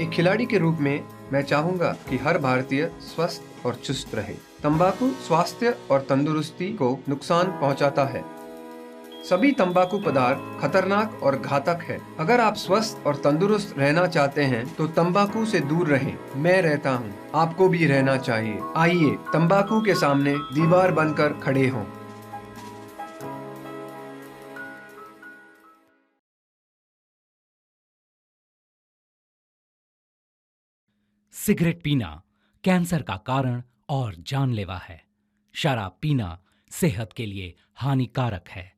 एक खिलाड़ी के रूप में मैं चाहूंगा कि हर भारतीय स्वस्थ और चुस्त रहे। तंबाकू स्वास्थ्य और तंदुरुस्ती को नुकसान पहुंचाता है। सभी तंबाकू पदार्थ खतरनाक और घातक है। अगर आप स्वस्थ और तंदुरुस्त रहना चाहते हैं तो तंबाकू से दूर रहें। मैं रहता हूं, आपको भी रहना चाहिए। आइए तंबाकू के सामने दीवार बनकर खड़े हों। सिगरेट पीना कैंसर का कारण और जानलेवा है। शराब पीना सेहत के लिए हानिकारक है।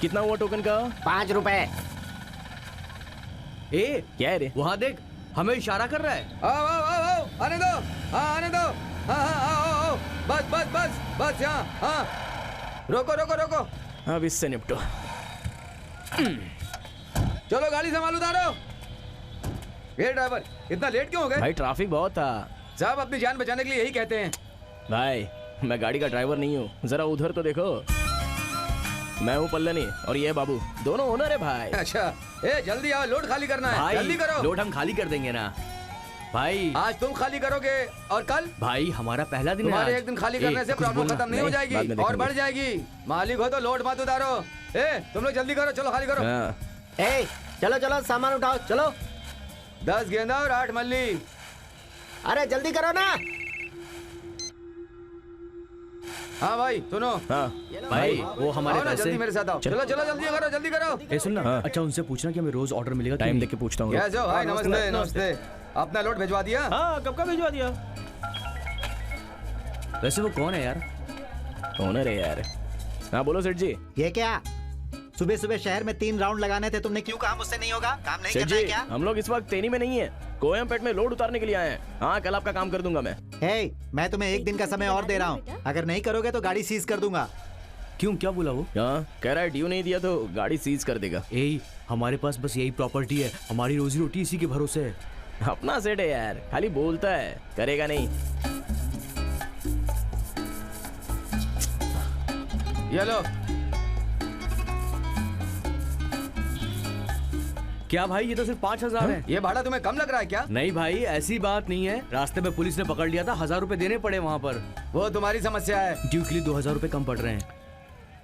कितना हुआ टोकन का? 5 रुपए। ए क्या है रे? वहाँ देख, हमें इशारा कर रहा है। आओ आओ आओ आओ, आने दो, हाँ आने दो, हाँ हाँ आओ आओ आओ, बस बस बस बस यहाँ, हाँ रोको रोको रोको। अब इससे निपटो। चलो गाड़ी संभालो, उतारो। ये ड्राइवर इतना लेट क्यों हो गए? भाई ट्रैफिक बहुत था। साहब अपनी जान बचाने के लिए यही कहते हैं। भाई मैं गाड़ी का ड्राइवर नहीं हूँ, जरा उधर तो देखो। मैं हूँ पल्लनी और ये बाबू, दोनों ओनर है भाई। अच्छा, ए जल्दी आओ, लोड खाली करना है। जल्दी करो। लोड हम खाली कर देंगे ना भाई। आज तुम खाली करोगे और कल? भाई हमारा पहला दिन है। तुम्हारे एक दिन खाली करने से प्रॉब्लम खत्म नहीं हो जाएगी और बढ़ जाएगी। मालिक हो तो लोड मत उतारो। ए तुम लोग जल्दी करो, चलो खाली करो। ए चलो चलो सामान उठाओ, चलो। 10 गेंदा और 8 मल्ली। अरे जल्दी करो ना। हाँ भाई सुनो। हाँ भाई वो हमारे पैसे। जल्दी मेरे साथ आओ। चलो चलो जल्दी करो, जल्दी करो। ए सुन ना, अच्छा उनसे पूछना कि हमें रोज ऑर्डर मिलेगा। टाइम देख के पूछता हूँ। कैसे हो भाई? नमस्ते नमस्ते। अपना लोड भिजवा दिया? हाँ कब का भिजवा दिया। वैसे वो कौन है यार? ओनर है यार। हाँ बोलो सेठ जी। ये क्या सुबह सुबह शहर में 3 राउंड लगाने थे, तुमने क्यों कहा मुझसे नहीं होगा? काम नहीं करना है क्या? हम लोग इस वक्त तेनी में नहीं है, कोयमपेट में लोड उतारने के लिए आए हैं। हाँ कल आपका काम कर दूंगा मैं। मैं तुम्हें 1 दिन का समय और दे रहा हूँ। अगर नहीं करोगे तो गाड़ी सीज कर दूंगा। क्यों, क्या बोला वो? हाँ कह रहा है ड्यू नहीं दिया तो गाड़ी सीज कर देगा। हमारे पास बस यही प्रॉपर्टी है, हमारी रोजी रोटी इसी के भरोसे है। अपना सेठ है यार, खाली बोलता है, करेगा नहीं। ये लो। क्या भाई, ये तो सिर्फ 5,000 है। ये भाड़ा तुम्हें कम लग रहा है क्या? नहीं भाई ऐसी बात नहीं है, रास्ते में पुलिस ने पकड़ लिया था, 1,000 रुपए देने पड़े वहाँ पर। वो तुम्हारी समस्या है। ड्यू के लिए 2,000 रुपए कम पड़ रहे हैं।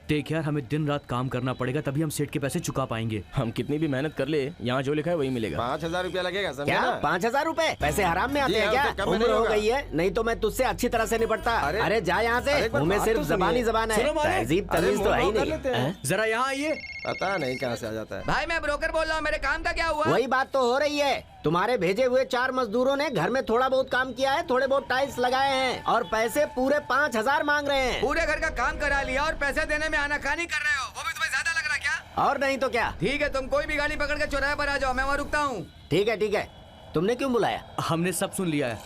देख यार, हमें दिन रात काम करना पड़ेगा तभी हम सेठ के पैसे चुका पाएंगे। हम कितनी भी मेहनत कर ले, यहाँ जो लिखा है वही मिलेगा। 5,000 रुपया लगेगा, समझे क्या ना? 5,000 रुपए पैसे हराम में आते जी, हैं क्या? उससे कम में उम्र नहीं हो होगा। गई है, नहीं तो मैं तुझसे अच्छी तरह से निपटता। अरे जा यहाँ से, एक बार मुंह में बात सिर्फ तो सुनिए। जबान ही जबान है, सुनो मालिक। तहजीब अरे तमीज तो है ही मोह कर नहीं। लेते हैं। जरा यहाँ आइए। पता नहीं कहाँ से आ जाता है। भाई मैं ब्रोकर बोल रहा हूँ, मेरे काम का क्या हुआ? वही बात तो हो रही है। तुम्हारे भेजे हुए 4 मजदूरों ने घर में थोड़ा बहुत काम किया है, थोड़े बहुत टाइल्स लगाए हैं और पैसे पूरे 5,000 मांग रहे हैं। पूरे घर का काम करा लिया और पैसे देने में आनाकानी कर रहे हो, वो भी तुम्हें ज्यादा लग रहा क्या? और नहीं तो क्या। ठीक है, तुम कोई भी गाड़ी पकड़ के चौराहे पर आ जाओ, मैं वहाँ रुकता हूँ। ठीक है, तुमने क्यों बुलाया? हमने सब सुन लिया है।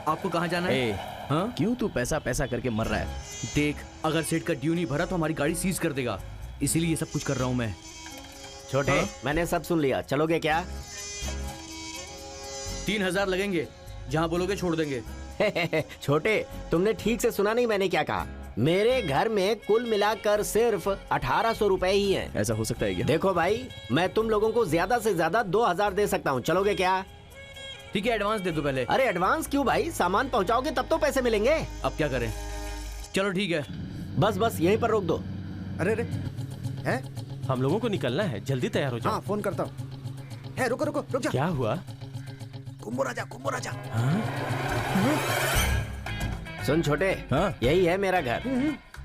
आपको कहाँ जाना है? हाँ? क्यों तू पैसा पैसा करके मर रहा है? देख, अगर सेठ का ड्यू नहीं भरा तो हमारी गाड़ी सीज कर देगा, इसीलिए ये सब कुछ कर रहा हूँ मैं। छोटे, मैंने सब सुन लिया, चलोगे क्या? 3,000 लगेंगे, जहाँ बोलोगे छोड़ देंगे। छोटे, तुमने ठीक से सुना नहीं मैंने क्या कहा? मेरे घर में कुल मिलाकर सिर्फ 1,800 रुपए ही हैं। ऐसा हो सकता है क्या? देखो भाई, मैं तुम लोगों को ज्यादा से ज्यादा 2,000 दे सकता हूँ, चलोगे क्या? ठीक है, एडवांस दे दो पहले। अरे एडवांस क्यों भाई, सामान पहुँचाओगे तब तो पैसे मिलेंगे। अब क्या करें? चलो ठीक है। बस यहीं पर रोक दो। अरे है? हम लोगों को निकलना है, जल्दी तैयार हो जाओ। हाँ फोन करता हूँ। है, रुको रुक जा। क्या हुआ? कुंभो राजा। सुन छोटे, हाँ? यही है मेरा घर।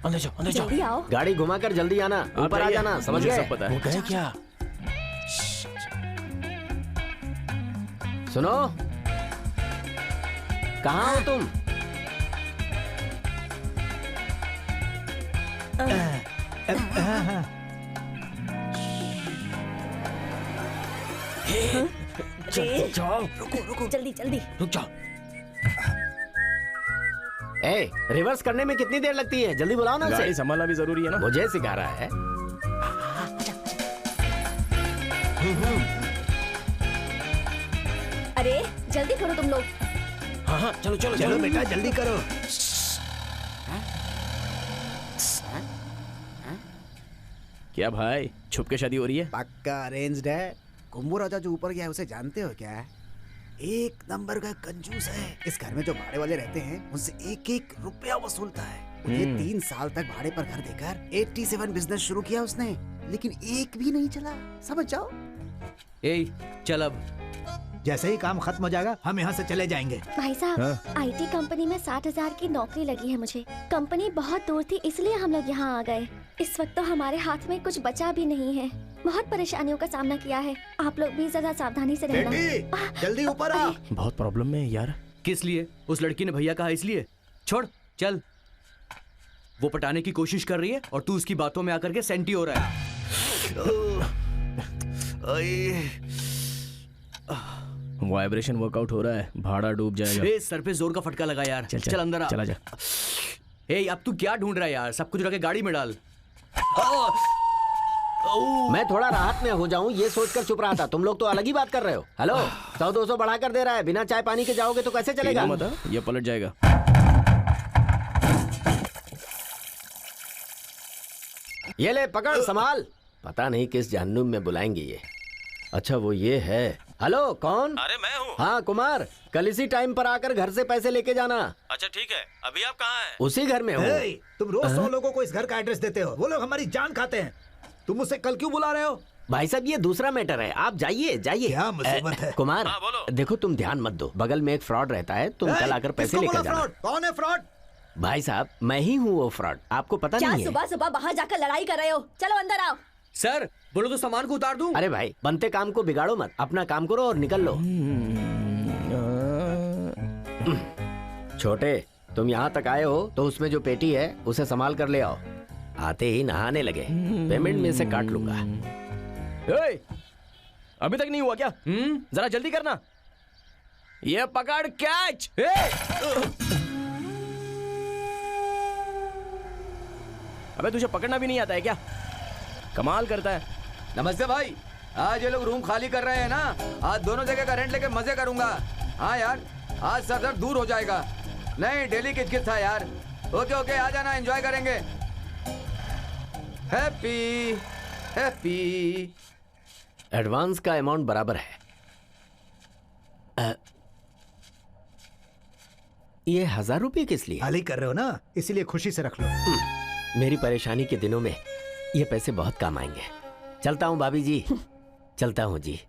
अंदर जाओ। जल्दी आओ। गाड़ी घुमाकर जल्दी आना, ऊपर आ जाना, समझ मुझे गए? सब पता है। गए क्या? सुनो, कहाँ हो तुम? जल्दी रुक जाओ। ए, रिवर्स करने में कितनी देर लगती है? जल्दी बुलाओ ना गाड़ी उसे। संभालना भी जरूरी है ना। मुझे सिखा रहा है। अरे जल्दी करो तुम लोग। हाँ, चलो चलो बेटा जल्दी करो। क्या भाई, छुप के शादी हो रही है? पक्का अरेंज्ड है। कुंभो राजा जो ऊपर गया है उसे जानते हो क्या? एक नंबर का कंजूस है। इस घर में जो भाड़े वाले रहते हैं उनसे 1-1 रुपया वसूलता है। ये 3 साल तक भाड़े पर घर देकर 87 बिजनेस शुरू किया उसने, लेकिन एक भी नहीं चला, समझ जाओ। ए, चल अब। जैसे ही काम खत्म हो जाएगा हम यहाँ से चले जाएंगे। भाई साहब, आईटी कंपनी में 60,000 की नौकरी लगी है मुझे। कंपनी बहुत दूर थी इसलिए हम लोग यहाँ आ गए। इस वक्त तो हमारे हाथ में कुछ बचा भी नहीं है। बहुत परेशानियों का सामना किया है। आप लोग भी जरा सावधानी से रहना। बेटी जल्दी ऊपर आ। बहुत प्रॉब्लम में है यार। किस लिए? उस लड़की ने भैया कहा इसलिए? छोड़, चल। वो पटाने की कोशिश कर रही है और तू उसकी बातों में आकर के सेंटी हो रहा है। वाइब्रेशन वर्कआउट हो रहा है, भाड़ा डूब जाएगा। ए, सर पे जोर का फटका लगा यार। चल अंदर आ। चला जा। ए, अब तू क्या ढूंढ रहा है यार? सब कुछ रखे गाड़ी में डाल। मैं थोड़ा राहत में हो जाऊं ये सोचकर चुप रहा था। तुम लोग तो अलग ही बात कर रहे हो। हेलो, 100-200 बढ़ा कर दे रहा है। बिना चाय पानी के जाओगे तो कैसे चलेगा? मत, ये पलट जाएगा। ये ले पकड़, संभाल। पता नहीं किस जहन्नुम में बुलाएंगे ये। अच्छा वो ये है। हेलो, कौन? अरे मैं हूँ। हाँ कुमार, कल इसी टाइम पर आकर घर से पैसे लेके जाना। अच्छा ठीक है, अभी आप कहाँ हैं? उसी घर में हूँ। तुम रोज 100 लोगों को इस घर का एड्रेस देते हो। वो लोग हमारी जान खाते हैं। तुम मुझसे कल क्यों बुला रहे हो? भाई साहब ये दूसरा मैटर है, आप जाइए जाइए। क्या मुसीबत है? कुमार, हाँ, बोलो। देखो तुम ध्यान मत दो, बगल में एक फ्रॉड रहता है, तुम कल आकर पैसे किसको लेकर बोला जाना। फ्रॉड? कौन है फ्रॉड? भाई साहब मैं ही हूँ वो फ्रॉड, आपको पता क्या नहीं है? सुबह सुबह बाहर जाकर लड़ाई कर रहे हो? चलो अंदर आओ। सर बोलो तो सामान को उतार दूं। अरे भाई बनते काम को बिगाड़ो मत, अपना काम करो और निकल लो। छोटे, तुम यहाँ तक आए हो तो उसमें जो पेटी है उसे संभाल कर ले आओ। आते ही नहाने लगे, पेमेंट में से काट लूंगा। ए, अभी तक नहीं हुआ क्या? जरा जल्दी करना। ये पकड़, कैच। अबे तुझे पकड़ना भी नहीं आता है क्या? कमाल करता है। नमस्ते भाई, आज ये लोग रूम खाली कर रहे हैं ना, आज दोनों जगह का रेंट लेके मजे करूंगा। हाँ यार, आज सर दर्द दूर हो जाएगा। नहीं, डेली किचकिच था यार। ओके ओके, आ जाना, एंजॉय करेंगे। Happy happy. एडवांस का अमाउंट बराबर है। ये 1000 रुपये किस लिए? हाल ही कर रहे हो ना, इसीलिए खुशी से रख लो। मेरी परेशानी के दिनों में ये पैसे बहुत काम आएंगे। चलता हूँ भाभी जी, चलता हूँ जी।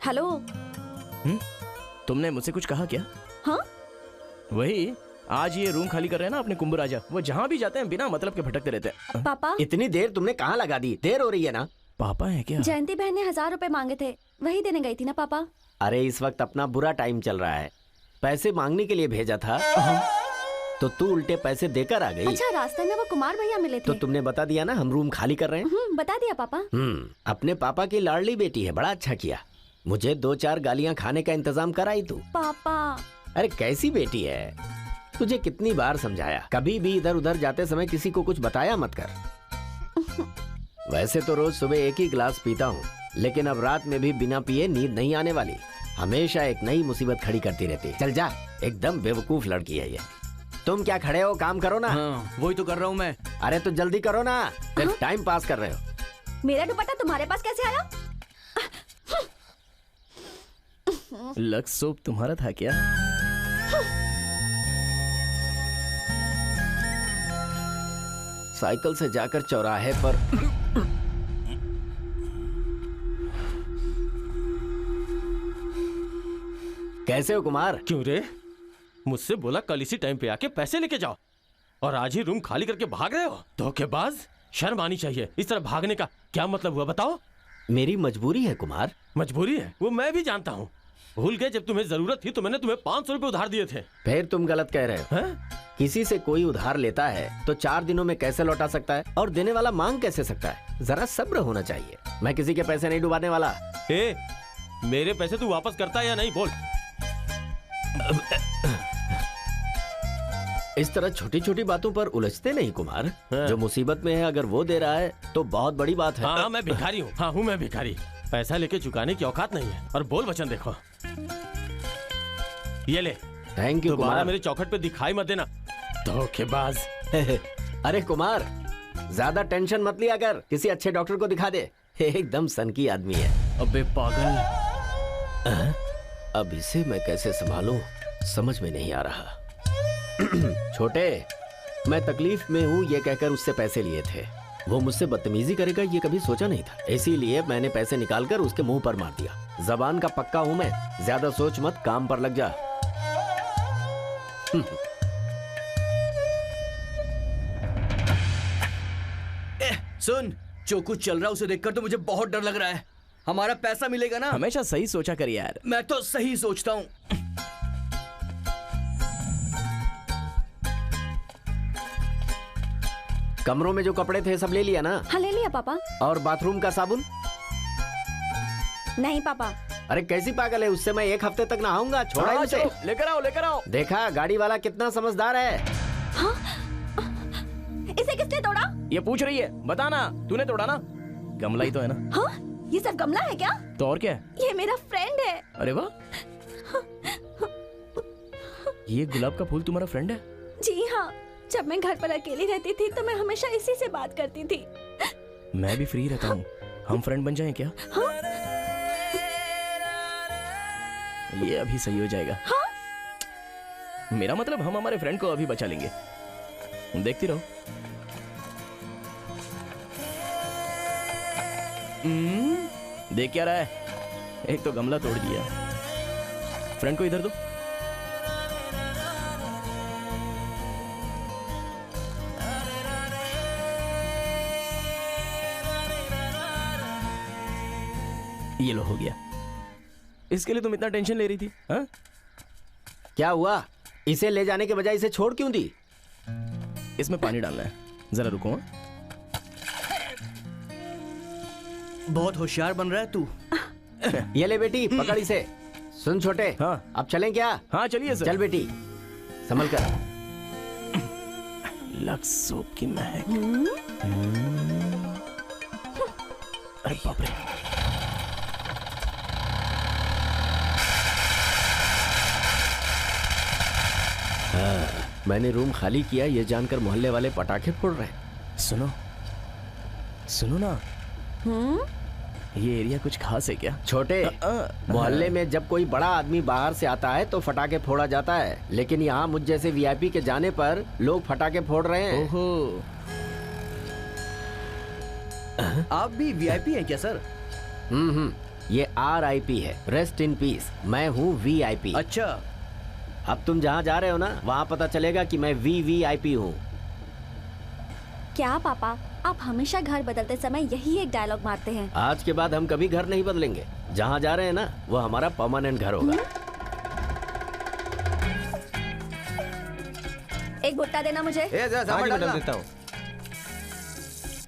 हेलो। तुमने मुझसे कुछ कहा क्या? हाँ? वही आज ये रूम खाली कर रहे हैं ना अपने कुंभू राजा, वो जहाँ भी जाते हैं बिना मतलब के भटकते रहते हैं। पापा इतनी देर तुमने कहाँ लगा दी? देर हो रही है ना। पापा है क्या? जयंती बहन ने 1000 रुपए मांगे थे, वही देने गई थी ना पापा। अरे इस वक्त अपना बुरा टाइम चल रहा है, पैसे मांगने के लिए भेजा था तो तू उल्टे पैसे देकर आ गई। अच्छा, रास्ते में वो कुमार भैया मिले थे तो तुमने बता दिया ना हम रूम खाली कर रहे हैं। बता दिया पापा। अपने पापा की लाडली बेटी है, बड़ा अच्छा किया। मुझे 2-4 गालियां खाने का इंतजाम कराई तू। पापा अरे कैसी बेटी है, तुझे कितनी बार समझाया, कभी भी इधर उधर जाते समय किसी को कुछ बताया मत कर। वैसे तो रोज सुबह एक ही गिलास पीता हूँ, लेकिन अब रात में भी बिना पिए नींद नहीं आने वाली। हमेशा एक नई मुसीबत खड़ी करती रहती। चल जा, एकदम बेवकूफ लड़की है ये। तुम क्या खड़े हो, काम करो ना। हाँ, वही तो कर रहा हूँ मैं। अरे तो जल्दी करो ना, सिर्फ टाइम पास कर रहे हो। मेरा दुपट्टा तुम्हारे पास कैसे आया? लक्स सोप तुम्हारा था क्या? साइकिल से जाकर चौराहे पर कैसे हो कुमार? क्यों रे? मुझसे बोला कल इसी टाइम पे आके पैसे लेके जाओ, और आज ही रूम खाली करके भाग रहे हो। धोखेबाज, शर्म आनी चाहिए। इस तरह भागने का क्या मतलब हुआ बताओ? मेरी मजबूरी है कुमार। मजबूरी है वो मैं भी जानता हूँ। भूल गए जब तुम्हें जरूरत थी तो मैंने तुम्हें 500 रुपए उधार दिए थे। फिर तुम गलत कह रहे हो। किसी से कोई उधार लेता है तो 4 दिनों में कैसे लौटा सकता है, और देने वाला मांग कैसे सकता है? जरा सब्र होना चाहिए। मैं किसी के पैसे नहीं डुबाने वाला। मेरे पैसे तू वापस करता है या नहीं बोल। इस तरह छोटी छोटी बातों पर उलझते नहीं कुमार। जो मुसीबत में है अगर वो दे रहा है तो बहुत बड़ी बात है। हाँ मैं भिखारी हूँ। हाँ हूँ मैं भिखारी। पैसा लेके चुकाने की औकात नहीं है। और बोल वचन देखो, ये ले। थैंक यू दोबारा कुमार। मेरी चौखट पे दिखाई मत देना, धोखेबाज। अरे कुमार, ज्यादा टेंशन मत लिया कर, किसी अच्छे डॉक्टर को दिखा दे। एकदम सनकी आदमी है। अबे पागल। अब इसे मैं कैसे संभालूं समझ में नहीं आ रहा। छोटे, मैं तकलीफ में हूँ ये कहकर उससे पैसे लिए थे। वो मुझसे बदतमीजी करेगा ये कभी सोचा नहीं था, इसीलिए मैंने पैसे निकालकर उसके मुंह पर मार दिया। जबान का पक्का हूँ मैं, ज्यादा सोच मत, काम पर लग जा। सुन, जो कुछ चल रहा है उसे देखकर तो मुझे बहुत डर लग रहा है। हमारा पैसा मिलेगा ना? हमेशा सही सोचा कर यार। मैं तो सही सोचता हूँ। कमरों में जो कपड़े थे सब ले लिया ना? हाँ ले लिया पापा। और बाथरूम का साबुन? नहीं पापा। अरे कैसी पागल है, उससे मैं 1 हफ्ते तक नहाऊंगा। छोड़ा ही उसे। लेकर आओ लेकर आओ। देखा गाड़ी वाला कितना समझदार है। हाँ? इसे किसने तोड़ा? ये पूछ रही है, बताना तूने तोड़ा ना? गमला ही तो है ना? हाँ? ये सब गमला है क्या? तो और क्या है? ये मेरा फ्रेंड है। अरे वाह, ये गुलाब का फूल तुम्हारा फ्रेंड है? जी हाँ, जब मैं घर पर अकेली रहती थी तो मैं हमेशा इसी से बात करती थी। मैं भी फ्री रहता हूँ, हम फ्रेंड बन जाएं क्या? हाँ? ये अभी सही हो जाएगा। हाँ? मेरा मतलब हम हमारे फ्रेंड को अभी बचा लेंगे, देखती रहो। देख क्या रहा है? एक तो गमला तोड़ दिया। फ्रेंड को इधर दो। ये लो हो गया। इसके लिए तुम इतना टेंशन ले रही थी? हाँ? क्या हुआ? इसे ले जाने के बजाय इसे छोड़ क्यों दी? इसमें पानी डालना है, जरा रुको। हाँ? बहुत होशियार बन रहा है तू। ये ले बेटी, पकड़ इसे। सुन छोटे, हाँ अब चलें क्या? हाँ चलिए सर। चल बेटी, संभल कर। लक्स सोप की महक। अरे बाप रे। मैंने रूम खाली किया ये जानकर मोहल्ले वाले पटाखे फोड़ रहे हैं। सुनो सुनो ना, ये एरिया कुछ खास है क्या? छोटे, मोहल्ले में जब कोई बड़ा आदमी बाहर से आता है तो फटाके फोड़ा जाता है, लेकिन यहाँ मुझ जैसे वीआईपी के जाने पर लोग फटाके फोड़ रहे हैं। ओहो, आप भी वीआईपी हैं क्या सर? ये RIP है, रेस्ट इन पीस। मैं हूँ VIP। अच्छा, अब तुम जहाँ जा रहे हो ना, वहाँ पता चलेगा कि मैं VVIP हूँ। क्या पापा, आप हमेशा घर बदलते समय यही एक डायलॉग मारते हैं। आज के बाद हम कभी घर नहीं बदलेंगे। जहाँ जा रहे हैं ना, वो हमारा परमानेंट घर होगा। एक भुट्टा देना मुझे। जरा सांभर बदल डालना। देता हूँ।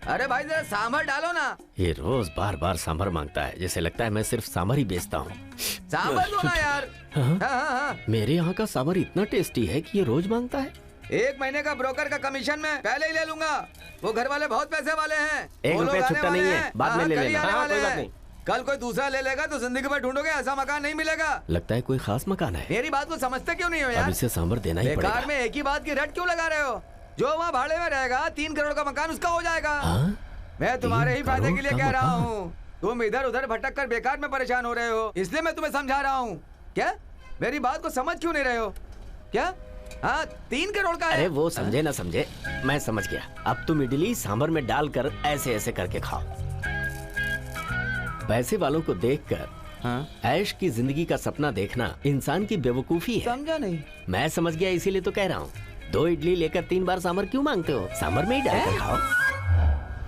अरे भाई जरा सांभर डालो ना। ये रोज बार बार सांभर मांगता है, जैसे लगता है मैं सिर्फ सांभर ही बेचता हूँ। सांभर दो ना यार। हाँ। मेरे यहाँ का सांभर इतना टेस्टी है कि ये रोज मांगता है। 1 महीने का ब्रोकर का कमीशन मैं पहले ही ले लूंगा। वो घर वाले बहुत पैसे वाले हैं। 1 वो लोग रुपया आने छुट्टा वाले नहीं हैं। है, बाद में ले कल ही लेना। आने हाँ, वाले कोई बात हैं। नहीं। कल कोई दूसरा ले लेगा तो जिंदगी भर ढूंढोगे, ऐसा मकान नहीं मिलेगा। लगता है कोई खास मकान है। मेरी बात को समझते क्यों नहीं हो अब यार? इसे सांभर देना ही बेकार पड़ेगा। में एक ही बात की रट क्यों लगा रहे हो? जो वहाँ भाड़े में रहेगा 3 करोड़ का मकान उसका हो जाएगा। मैं तुम्हारे ही फायदे के लिए कह रहा हूँ। तुम इधर उधर भटक कर बेकार में परेशान हो रहे हो, इसलिए मैं तुम्हें समझा रहा हूँ। क्या मेरी बात को समझ क्यों नहीं रहे हो? क्या? हाँ, 3 करोड़ का है। अरे वो समझे ना समझे, मैं समझ गया। अब तुम इडली सांभर में डालकर ऐसे ऐसे करके खाओ। पैसे वालों को देखकर ऐश की जिंदगी का सपना देखना इंसान की बेवकूफी है। समझा नहीं? मैं समझ गया, इसीलिए तो कह रहा हूँ। 2 इडली लेकर 3 बार सांभर क्यों मांगते हो? सांभर में ही डालकर खाओ।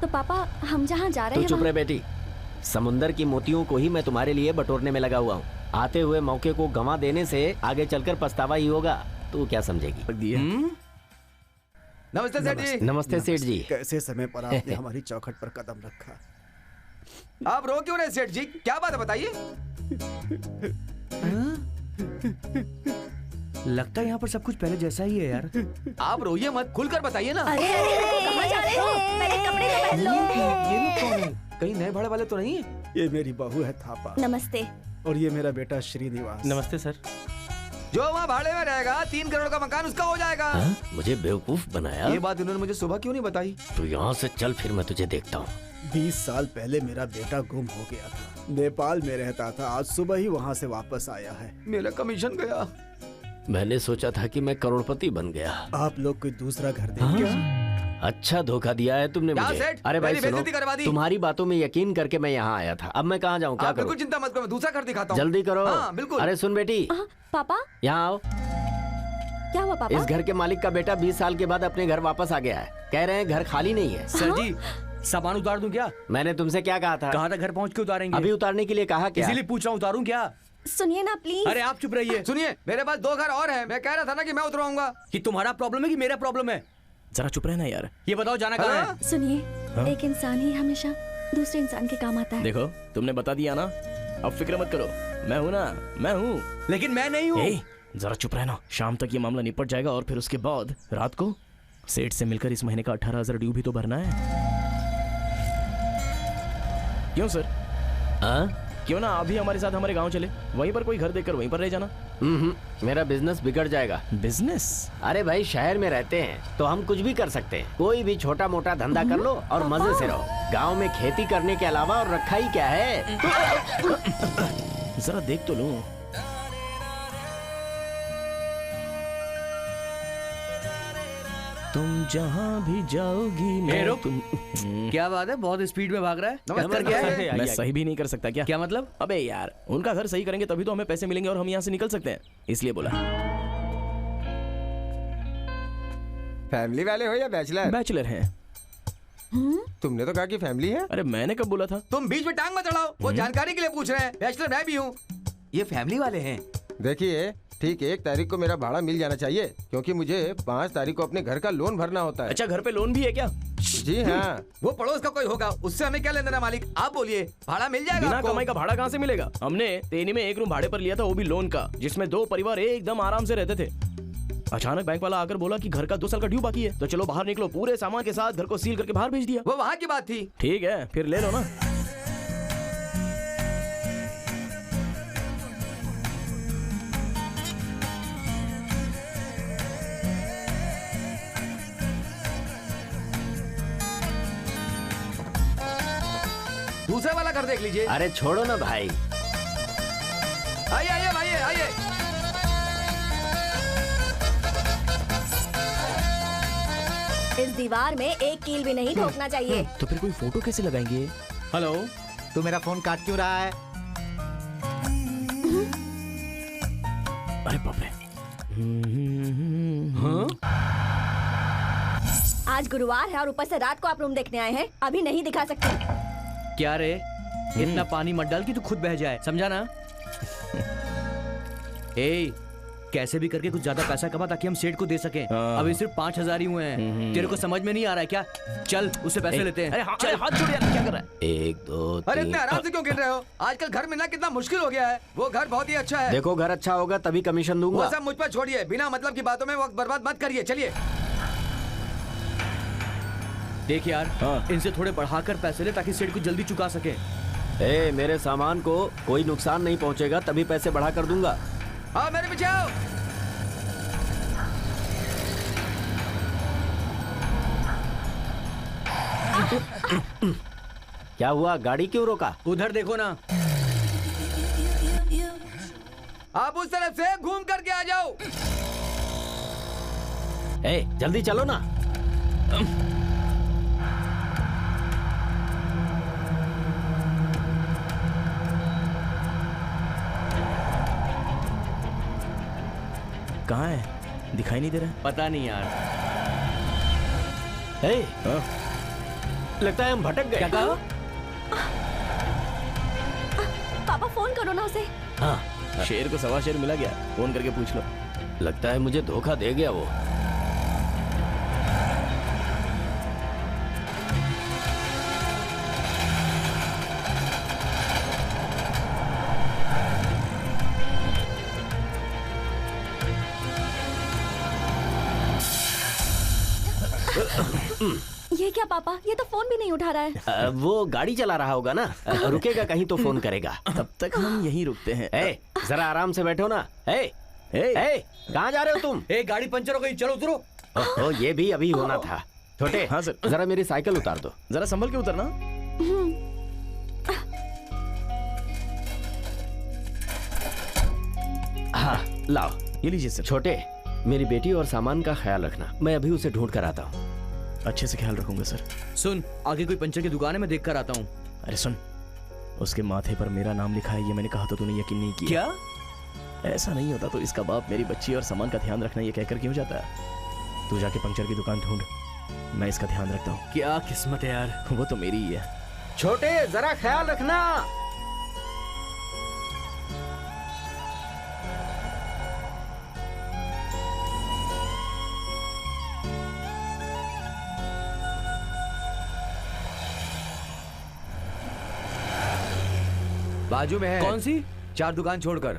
तो पापा, हम जहाँ जा रहे तू हैं चुप रहे बेटी। समुंदर की मोतियों को ही मैं तुम्हारे लिए बटोरने में लगा हुआ हूँ। आते हुए मौके को गंवा देने से आगे चलकर पछतावा ही होगा। तू क्या समझेगी? नमस्ते सेठ जी। नमस्ते सेठ जी। कैसे समय पर आपने हमारी चौखट पर कदम रखा। आप रो क्यों रहे सेठ जी? क्या बात है बताइए। लगता है यहाँ पर सब कुछ पहले जैसा ही है यार। आप रोइए मत, खुलकर बताइए ना। अरे कहाँ जा रहे हो? पहले कपड़े तो पहन लो। ये लोग कौन है? कहीं नए भाड़े वाले तो नहीं है? ये मेरी बहू है थापा, नमस्ते। और ये मेरा बेटा श्रीनिवास। नमस्ते सर। जो वहाँ भाड़े में रहेगा 3 करोड़ का मकान उसका हो जाएगा। मुझे बेवकूफ बनाया। ये बात इन्होंने मुझे सुबह क्यों नहीं बताई? तू यहाँ से चल, फिर मैं तुझे देखता हूँ। 20 साल पहले मेरा बेटा गुम हो गया था। नेपाल में रहता था, आज सुबह ही वहाँ से वापस आया है। मेरा कमीशन गया। मैंने सोचा था कि मैं करोड़पति बन गया। आप लोग कोई दूसरा घर देंगे? अच्छा धोखा दिया है तुमने क्या मुझे। सेठ? अरे भाई मेरी सुनो, बेइज्जती करवा दी। तुम्हारी बातों में यकीन करके मैं यहाँ आया था। अब मैं कहाँ जाऊँ, क्या आप करूँ? बिल्कुल चिंता मत करो, मैं दूसरा घर दिखाता हूँ। जल्दी करो। हाँ, बिल्कुल। अरे सुन बेटी, पापा, यहाँ आओ। क्या हुआ पापा? इस घर के मालिक का बेटा 20 साल के बाद अपने घर वापस आ गया है। कह रहे हैं घर खाली नहीं है। सर जी, सामान उतार दूं क्या? मैंने तुमसे क्या कहा था? कहा था घर पहुंच के उतारेंगे। अभी उतारने के लिए कहा क्या? इसीलिए पूछ रहा हूँ, उतारूं क्या? सुनिए ना प्लीज। अरे आप चुप रहिए। सुनिए, मेरे पास 2 घर और हैं। मैं कह रहा था ना कि मैं उतरवाऊंगा। कि तुम्हारा प्रॉब्लम है कि मेरा प्रॉब्लम है? जरा चुप रहना यार। ये बताओ जाना कहाँ है? सुनिए, एक इंसान ही हमेशा दूसरे इंसान के काम आता है। देखो, तुमने बता दिया ना, अब फिक्र मत करो। मैं हूँ ना, मैं हूँ। लेकिन मैं नहीं हूँ। जरा चुप रहना। शाम तक ये मामला निपट जाएगा और फिर उसके बाद रात को सेठ से मिलकर इस महीने का 18,000 ड्यू भी तो भरना है। क्यों सर? क्यों ना अभी हमारे साथ हमारे गांव चले, वहीं पर कोई घर देखकर वहीं पर रह जाना। मेरा बिजनेस बिगड़ जाएगा। बिजनेस? अरे भाई शहर में रहते हैं तो हम कुछ भी कर सकते हैं। कोई भी छोटा मोटा धंधा कर लो और मजे से रहो। गांव में खेती करने के अलावा और रखा ही क्या है। जरा देख तो लो। तुम जहाँ भी जाओगी मैं तुम। क्या बात है, बहुत स्पीड में भाग रहा है। नमस्कार, क्या है? मैं सही भी नहीं कर सकता क्या? क्या मतलब? अबे यार, उनका घर सही करेंगे तभी तो हमें पैसे मिलेंगे और हम यहाँ से निकल सकते हैं, इसलिए बोला। फैमिली वाले हो या बैचलर? बैचलर हैं। तुमने तो कहा कि फैमिली है। अरे मैंने कब बोला था? तुम बीच में टांग मत चढ़ाओ। वो जानकारी के लिए पूछ रहे हैं। बैचलर मैं भी हूँ। ये फैमिली वाले हैं। देखिए, ठीक 1 तारीख को मेरा भाड़ा मिल जाना चाहिए, क्योंकि मुझे 5 तारीख को अपने घर का लोन भरना होता है। अच्छा, घर पे लोन भी है क्या? जी हाँ। वो पड़ोस का कोई होगा, उससे हमें क्या लेना देना मालिक? आप बोलिए, भाड़ा मिल जाएगा बिना आपको। कमाई का भाड़ा कहाँ से मिलेगा? हमने तेनी में 1 रूम भाड़े पर लिया था, वो भी लोन का, जिसमें 2 परिवार एकदम आराम से रहते थे। अचानक बैंक वाला आकर बोला कि घर का 2 साल का ड्यू बाकी है, तो चलो बाहर निकलो। पूरे सामान के साथ घर को सील करके बाहर भेज दिया। वो वहाँ की बात थी। ठीक है, फिर ले लो ना। दूसरा वाला घर देख लीजिए। अरे छोड़ो ना भाई। आइए आइए भाई आइए। इस दीवार में एक कील भी नहीं ठोकना चाहिए। तो फिर कोई फोटो कैसे लगाएंगे? हेलो, तू मेरा फोन काट क्यों रहा है? अरे बाप रे। आज गुरुवार है और ऊपर से रात को आप रूम देखने आए हैं, अभी नहीं दिखा सकते। क्या रे, इतना पानी मत डाल कि तू खुद बह जाए, समझा ना? ए, कैसे भी करके कुछ ज्यादा पैसा कमा ताकि हम सेठ को दे सकें। अभी सिर्फ 5,000 ही हुए हैं। तेरे को समझ में नहीं आ रहा है क्या? चल उससे पैसे लेते हैं। अरे हाथ छोड़ यार, क्या कर रहा है? 1 2 अरे इतने आराम से क्यों गिर रहे हो? आजकल घर मिलना कितना मुश्किल हो गया है। वो घर बहुत ही अच्छा है। देखो घर अच्छा होगा तभी कमीशन दूंगा। वो सब मुझ पर छोड़िए, बिना मतलब की बातों में वक्त बर्बाद मत करिए। चलिए। देख यार, इनसे थोड़े बढ़ाकर पैसे ले ताकि सेठ को जल्दी चुका सके। ए, मेरे सामान को कोई नुकसान नहीं पहुंचेगा तभी पैसे बढ़ा कर दूंगा। आओ मेरे पीछे आओ। क्या हुआ, गाड़ी क्यों रोका? उधर देखो ना। आप उस तरफ से घूम करके आ जाओ। ए, जल्दी चलो ना। कहाँ है? दिखाई नहीं दे रहा। पता नहीं यार। ए, लगता है हम भटक गए। क्या कहा? पापा फोन करो ना उसे। हाँ, शेर को सवा शेर मिला गया, फोन करके पूछ लो। लगता है मुझे धोखा दे गया वो। ये क्या पापा, ये तो फोन भी नहीं उठा रहा है। वो गाड़ी चला रहा होगा ना, रुकेगा कहीं तो फोन करेगा। तब तक हम यहीं रुकते हैं। ए, जरा आराम से बैठो ना। ए, कहाँ जा रहे हो तुम? ए, गाड़ी पंचर हो गई, चलो उतरो। ओहो, ये भी अभी होना था। छोटे, हाँ सर। जरा मेरी साइकिल उतार दो। जरा संभल के उतरना। हाँ, लाओ। ये लीजिए सर। छोटे, मेरी बेटी और सामान का ख्याल रखना, मैं अभी उसे ढूंढ कर आता हूँ। अच्छे से ख्याल रखूंगा सर। सुन, आगे कोई पंचर की दुकान है, मैं देख कर आता हूँ। अरे सुन, उसके माथे पर मेरा नाम लिखा है, ये मैंने कहा तो तूने यकीन नहीं किया। क्या? ऐसा नहीं होता तो इसका बाप मेरी बच्ची और सामान का ध्यान रखना ये कहकर क्यों जाता है? तू जाके पंचर की दुकान ढूंढ, मैं इसका ध्यान रखता हूँ। क्या किस्मत है यार। वो तो मेरी ही है। छोटे, जरा ख्याल रखना। बाजू में है। कौन सी? 4 दुकान छोड़कर।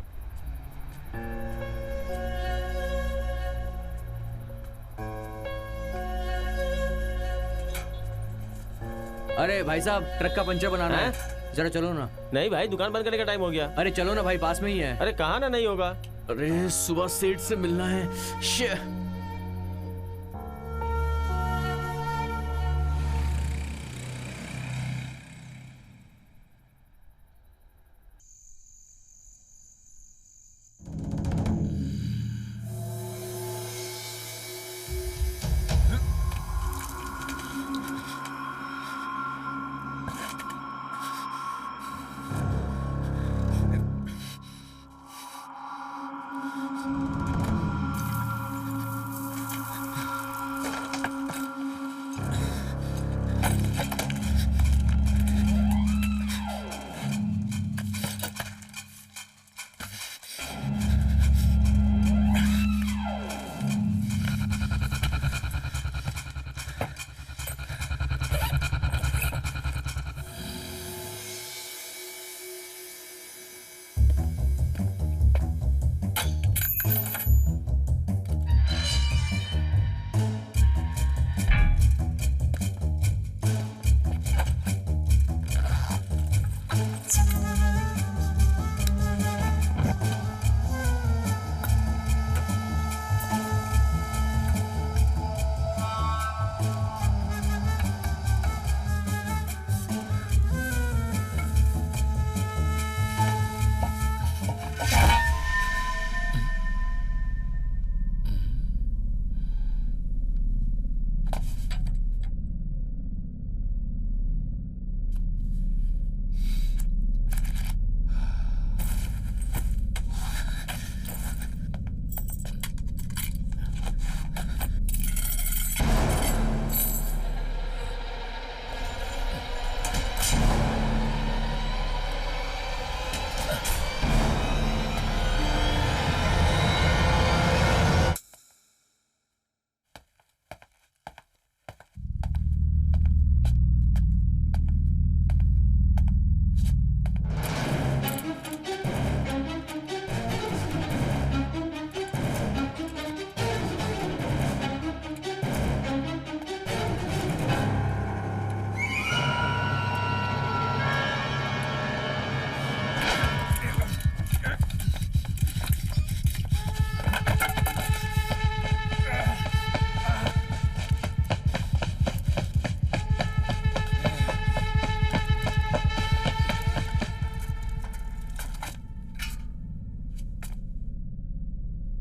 अरे भाई साहब, ट्रक का पंचर बनाना है, जरा चलो ना। नहीं भाई, दुकान बंद करने का टाइम हो गया। अरे चलो ना भाई, पास में ही है। अरे कहाँ ना नहीं होगा। अरे सुबह सेठ से मिलना है। शे।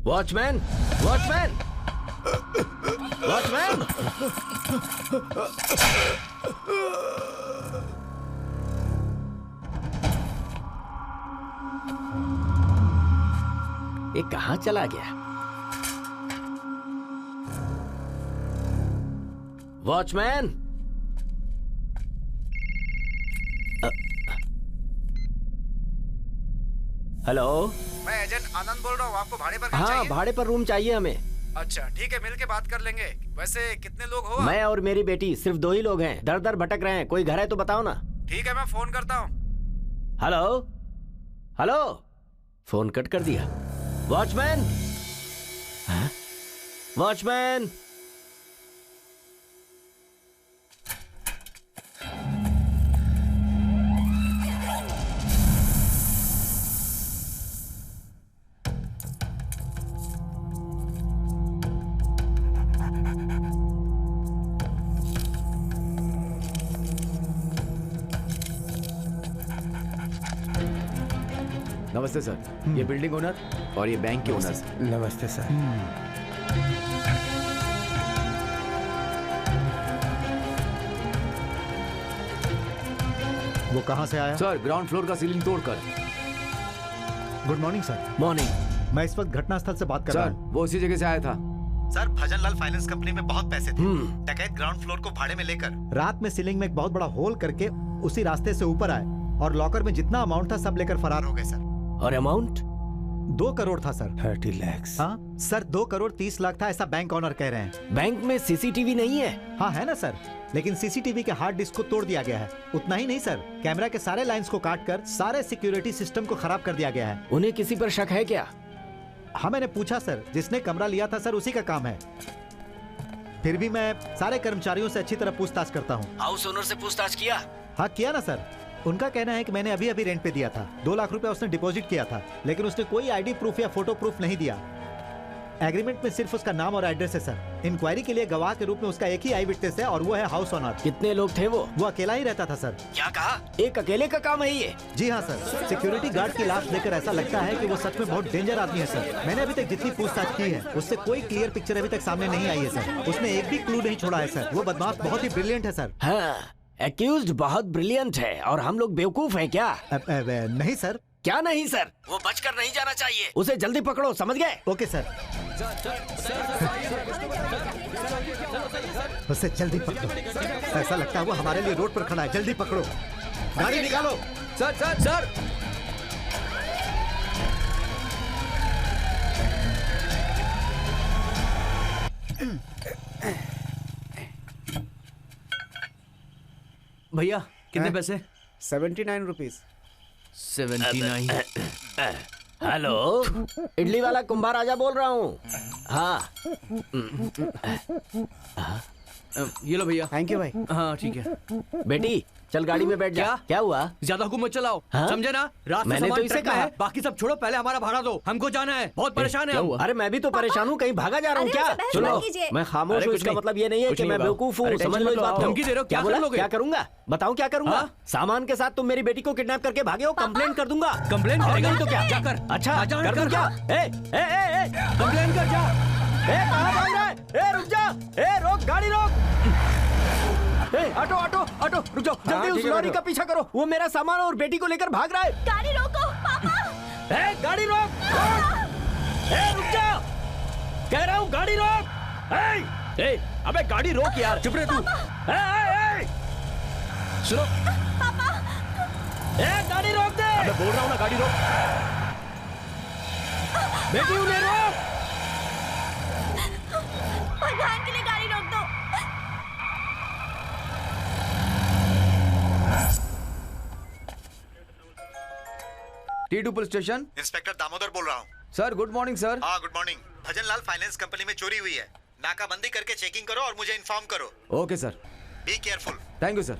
Watchman, watchman, watchman. ये कहाँ चला गया? वॉचमैन। हेलो, मैं एजेंट आनंद बोल रहा हूँ। आपको भाड़े पर घर हाँ, चाहिए? भाड़े पर रूम चाहिए हमें। अच्छा ठीक है, मिल के बात कर लेंगे। वैसे कितने लोग हो? मैं और मेरी बेटी, सिर्फ 2 ही लोग हैं। दर दर भटक रहे हैं। कोई घर है तो बताओ ना। ठीक है, मैं फोन करता हूँ। Hello, hello. फोन कट कर दिया। Watchman, watchman. नमस्ते सर, ये बिल्डिंग ओनर और ये बैंक के ओनर। नमस्ते सर। वो कहाँ से आया? सर, ग्राउंड फ्लोर का सीलिंग तोड़कर। Good morning sir. मॉर्निंग। मैं इस वक्त घटनास्थल से बात कर रहा सर, हूँ। वो उसी जगह से आया था। सर, भजनलाल फाइनेंस कंपनी में बहुत पैसे थे। डकैत ग्राउंड फ्लोर को भाड़े में लेकर रात में सीलिंग में एक बहुत बड़ा होल करके उसी रास्ते से ऊपर आए और लॉकर में जितना अमाउंट था सब लेकर फरार हो गए सर। और अमाउंट? 2 करोड़ था सर। 30 लाख। हाँ सर, 2 करोड़ 30 लाख था, ऐसा बैंक ऑनर कह रहे हैं। बैंक में सीसीटीवी नहीं है? हाँ है ना सर, लेकिन सीसीटीवी के हार्ड डिस्क को तोड़ दिया गया है। उतना ही नहीं सर, कैमरा के सारे लाइंस को काटकर सारे सिक्योरिटी सिस्टम को खराब कर दिया गया है। उन्हें किसी पर शक है क्या? हाँ मैंने पूछा सर, जिसने कमरा लिया था सर उसी का काम है। फिर भी मैं सारे कर्मचारियों से अच्छी तरह पूछताछ करता हूँ। हाउस ओनर से पूछताछ किया? हाँ किया ना सर। उनका कहना है कि मैंने अभी अभी रेंट पे दिया था। 2 लाख रुपया उसने डिपॉजिट किया था, लेकिन उसने कोई आईडी प्रूफ या फोटो प्रूफ नहीं दिया। एग्रीमेंट में सिर्फ उसका नाम और एड्रेस है सर। इंक्वायरी के लिए गवाह के रूप में उसका एक ही आई विटनेस है और वो है हाउस ओनर। कितने लोग थे वो? वो अकेला ही रहता था सर। क्या कहा? एक अकेले का काम है ये? जी हाँ सर, सिक्योरिटी गार्ड की लाश देखकर ऐसा लगता है कि वो सच में बहुत डेंजर आदमी है सर। मैंने अभी तक जितनी पूछताछ की है उससे कोई क्लियर पिक्चर अभी तक सामने नहीं आई है सर। उसने एक भी क्लू नहीं छोड़ा है सर। वो बदमाश बहुत ही ब्रिलियंट है सर। हाँ, एक्यूज्ड बहुत ब्रिलियंट है और हम लोग बेवकूफ हैं क्या? नहीं सर। क्या नहीं सर? वो बचकर नहीं जाना चाहिए। उसे जल्दी पकड़ो, समझ गए? Okay sir. उसे जल्दी पकड़ो। ऐसा लगता है वो हमारे लिए रोड पर खड़ा है। जल्दी पकड़ो, गाड़ी निकालो। सर सर सर, भैया कितने पैसे? 79 रुपीज। 79। हेलो, इडली वाला कुंभार राजा बोल रहा हूँ। हाँ, ये लो भैया। थैंक यू भाई। हाँ ठीक है। बेटी चल गाड़ी में बैठ जा। क्या हुआ? ज्यादा हुक्म मत चलाओ, हाँ? समझे ना? रात में मैंने सामान तो इसे ट्रक में कहा। है, बाकी सब छोड़ो, पहले हमारा भाड़ा दो, हमको जाना है, बहुत परेशान है हम। अरे मैं भी तो परेशान हूँ, कहीं भागा जा रहा हूँ अरे क्या? ऐसे बहस सुनो, मत कीजिए। मैं खामोश अरे हूँ, कुछ इसका नहीं, मतलब ये नहीं है कुछ कि नहीं मैं होगा। बेवकूफ हूँ। अरे समझ टेंशन लो मत इस लो, बात को। धमकी दे रहे हो, क्या बोला? कर लोगे? क्या करूंगा? बताओ क्या करूंगा? हाँ? सामान के साथ तुम मेरी बेटी को किडनैप करके भागे हो, कंप्लेंट कर दूंगा। कंप्लेन और करेगा नहीं तो क्या? जाकर। अच्छा कर दूं क्या? कंप्लेन कर जा। कहाँ भाग रहा है? रुक जा। रोक, गाड़ी रोक। ऑटो ऑटो ऑटो, रुक जाओ जल्दी। उस लॉरी का पीछा करो, वो मेरा सामान और बेटी को लेकर भाग रहा है। गाड़ी रोको पापा। गाड़ी रोक। रुक जा, कह रहा हूँ गाड़ी रोक। अबे गाड़ी रोक यार, चुप रहे तू। सुनो पापा, गाड़ी रोक दे। मैं बोल रहा हूँ ना, गाड़ी रोक। बेटी उन्हें रोक। भगवान के लिए गाड़ी रोक दो। T2 police station. Inspector Damodar बोल रहा हूँ। Sir good morning sir. हाँ good morning. Bhajanlal finance company में चोरी हुई है। नाकाबंदी करके चेकिंग करो और मुझे इन्फॉर्म करो। Okay sir. Be careful. Thank you sir.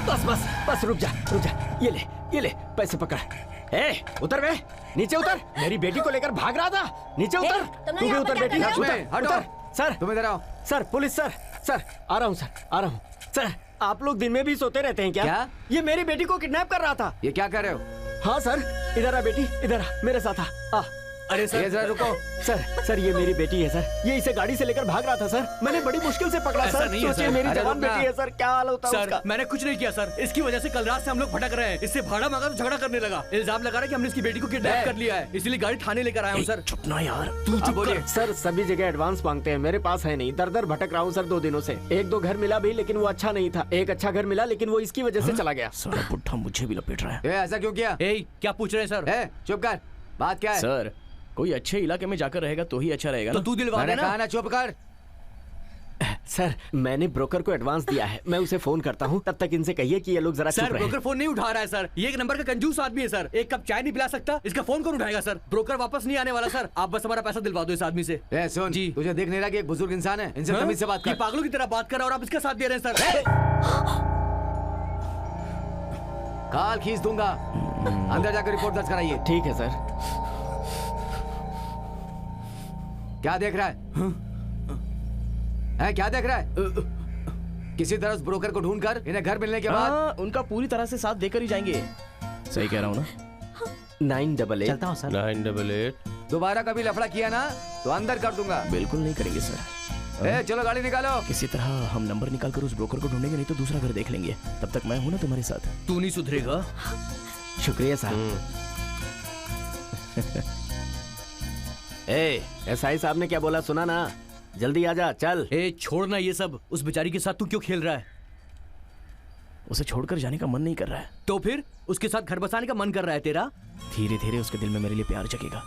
बस बस बस, रुक जा रुक जा। ये ले पैसे पकड़। उतर बे, नीचे उतर। मेरी बेटी को लेकर भाग रहा था, नीचे उतर। तुमने तू भी यहाँ उतर पर बेटी, क्या कर उतर रहे हो? उतर। सर तुम इधर आओ। सर, पुलिस सर, सर आ रहा हूँ सर, आ रहा हूँ सर, आप लोग दिन में भी सोते रहते हैं क्या? क्या? ये मेरी बेटी को किडनैप कर रहा था। ये क्या कर रहे हो? हाँ सर, इधर आ बेटी, इधर आ, मेरे साथ आ। अरे सर, ये जरा रुको। सर ये मेरी बेटी है सर। ये इसे गाड़ी से लेकर भाग रहा था सर। मैंने बड़ी मुश्किल से पकड़ा सर। सोचिए मेरी जवान बेटी है सर, क्या हाल होता है उसका। मैंने कुछ नहीं किया सर। इसकी वजह से कल रात से हम लोग भटक रहे हैं। इससे भाड़ा मांगा तो झगड़ा करने लगा। इल्जाम लगा रहा है कि हमने इसकी बेटी को किडनैप कर लिया है, इसलिए गाड़ी थाने लेकर आया हूँ सर। चुप ना यार। तू चुप कर। सर सभी जगह एडवांस मांगते हैं, मेरे पास है नहीं। दर दर भटक रहा हूँ सर 2 दिनों से। 1-2 घर मिला भी, लेकिन वो अच्छा नहीं था। एक अच्छा घर मिला, लेकिन वो इसकी वजह से चला गया। साला बुढ़ा मुझे भी लपेट रहा है। ऐसा क्यों किया? क्या पूछ रहे हैं सर? चुप कर, बात क्या है? सर कोई अच्छे इलाके में जाकर रहेगा तो ही अच्छा रहेगा तो ना? तू दिलवा मैंने देना। कहा ना चुप कर। सर मैंने ब्रोकर को एडवांस दिया है, मैं उसे फोन करता हूँ। तब तक इनसे कहिए कि ये लोग जरा चुप सर रहें। ब्रोकर फोन नहीं उठा रहा है सर। ये एक नंबर का कंजूस आदमी है सर। एक कप चाय नहीं पिला सकता, इसका फोन कौन उठाएगा सर? ब्रोकर वापस नहीं आने वाला सर। आप बस हमारा पैसा दिलवा दो इस आदमी से। सुन जी, तुझे देख नहीं रहा कि एक बुजुर्ग इंसान है? इनसे तमीज से बात कर। ये पागलों की तरह बात कर रहा है और आप इसका साथ दे रहे हैं सर। काल खींच दूंगा। अंदर जाकर रिपोर्ट दर्ज कराइए। ठीक है सर। क्या देख रहा है? क्या देख रहा है? किसी तरह उस ब्रोकर को ढूंढकर इन्हें घर मिलने के बाद उनका पूरी तरह से साथ देकर ही जाएंगे। सही कह रहा हूँ ना? 988 चलता हूँ सर। 988। दोबारा कभी लफड़ा किया ना तो अंदर कर दूंगा। बिल्कुल नहीं करेंगे सर। चलो गाड़ी निकालो। किसी तरह हम नंबर निकाल कर उस ब्रोकर को ढूंढेंगे, नहीं तो दूसरा घर देख लेंगे। तब तक मैं हूं ना तुम्हारे साथ। तू नहीं सुधरेगा। शुक्रिया साहब। एसआई साहब ने क्या बोला सुना ना? जल्दी आजा, चल। छोड़ना ये सब। उस बेचारी के साथ तू क्यों खेल रहा है? उसे छोड़कर जाने का मन नहीं कर रहा है। तो फिर उसके साथ घर बसाने का मन कर रहा है तेरा? धीरे धीरे उसके दिल में मेरे लिए प्यार जगेगा।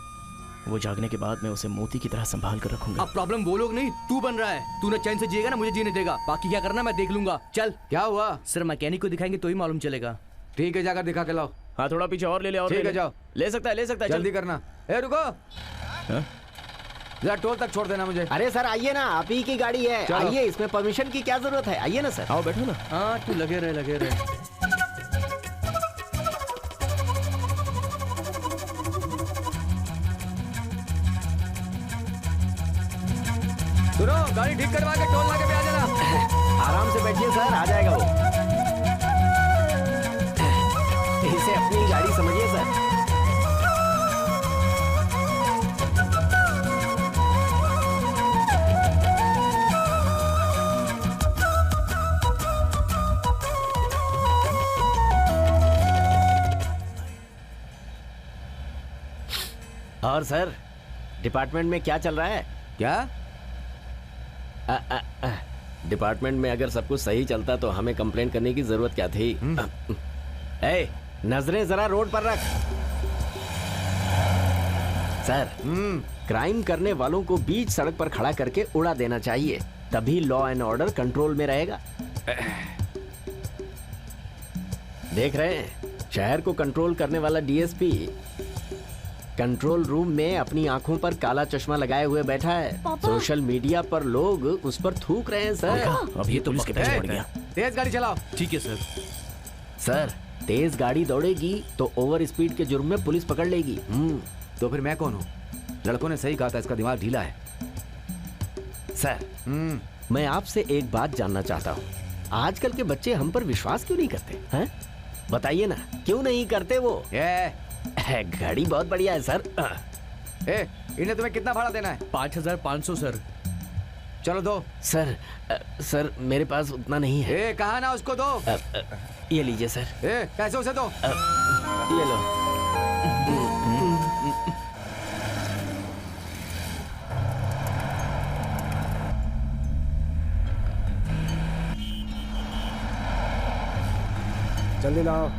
वो जागने के बाद मैं उसे मोती की तरह संभाल कर रखूंगा। अब प्रॉब्लम वो लोग नहीं, तू बन रहा है। तू ना चैन से जिएगा ना मुझे जीने देगा। बाकी क्या करना मैं देख लूंगा। चल। क्या हुआ? सर मैकेनिक को दिखाएंगे तो ही मालूम चलेगा। ठीक है, जाकर दिखा के लाओ। हाँ थोड़ा पीछे और ले ले। और ठीक है, जाओ। ले सकता है जल्दी करना। रुको, जरा टोल तक छोड़ देना मुझे। अरे सर आइए ना, आप ही की गाड़ी है। आइए, इसमें परमिशन की क्या जरूरत है? आइए ना सर। आओ बैठो ना। हाँ तू लगे रहे। सुनो, गाड़ी ठीक करवा के टोल नाके पे आ जाना। आराम से बैठिए सर, आ जाएगा वो। इसे अपनी गाड़ी समझिए सर। और सर डिपार्टमेंट में क्या चल रहा है? क्या? डिपार्टमेंट में अगर सब कुछ सही चलता तो हमें कंप्लेंट करने की जरूरत क्या थी? नजरें जरा रोड पर रख। सर क्राइम करने वालों को बीच सड़क पर खड़ा करके उड़ा देना चाहिए, तभी लॉ एंड ऑर्डर कंट्रोल में रहेगा। देख रहे हैं, शहर को कंट्रोल करने वाला डीएसपी कंट्रोल रूम में अपनी आंखों पर काला चश्मा लगाए हुए बैठा है। सोशल मीडिया पर लोग उस पर थूक रहे हैं सर। अब ये तो पुलिस के पीछे पड़ गया। तेज गाड़ी चलाओ। ठीक है सर। सर तेज गाड़ी दौड़ेगी तो ओवर स्पीड के जुर्म में पुलिस पकड़ लेगी। तो फिर मैं कौन हूँ? लड़कों ने सही कहा था, इसका दिमाग ढीला है। सर मैं आपसे एक बात जानना चाहता हूँ, आजकल के बच्चे हम पर विश्वास क्यों नहीं करते हैं? बताइए ना, क्यों नहीं करते वो? घड़ी बहुत बढ़िया है सर। इन्हें तुम्हें कितना भाड़ा देना है? 5500 सर। चलो दो। सर मेरे पास उतना नहीं है। कहा ना उसको दो। ये लीजिए सर। पैसे उसे दो। ले लो। जल्दी लाओ।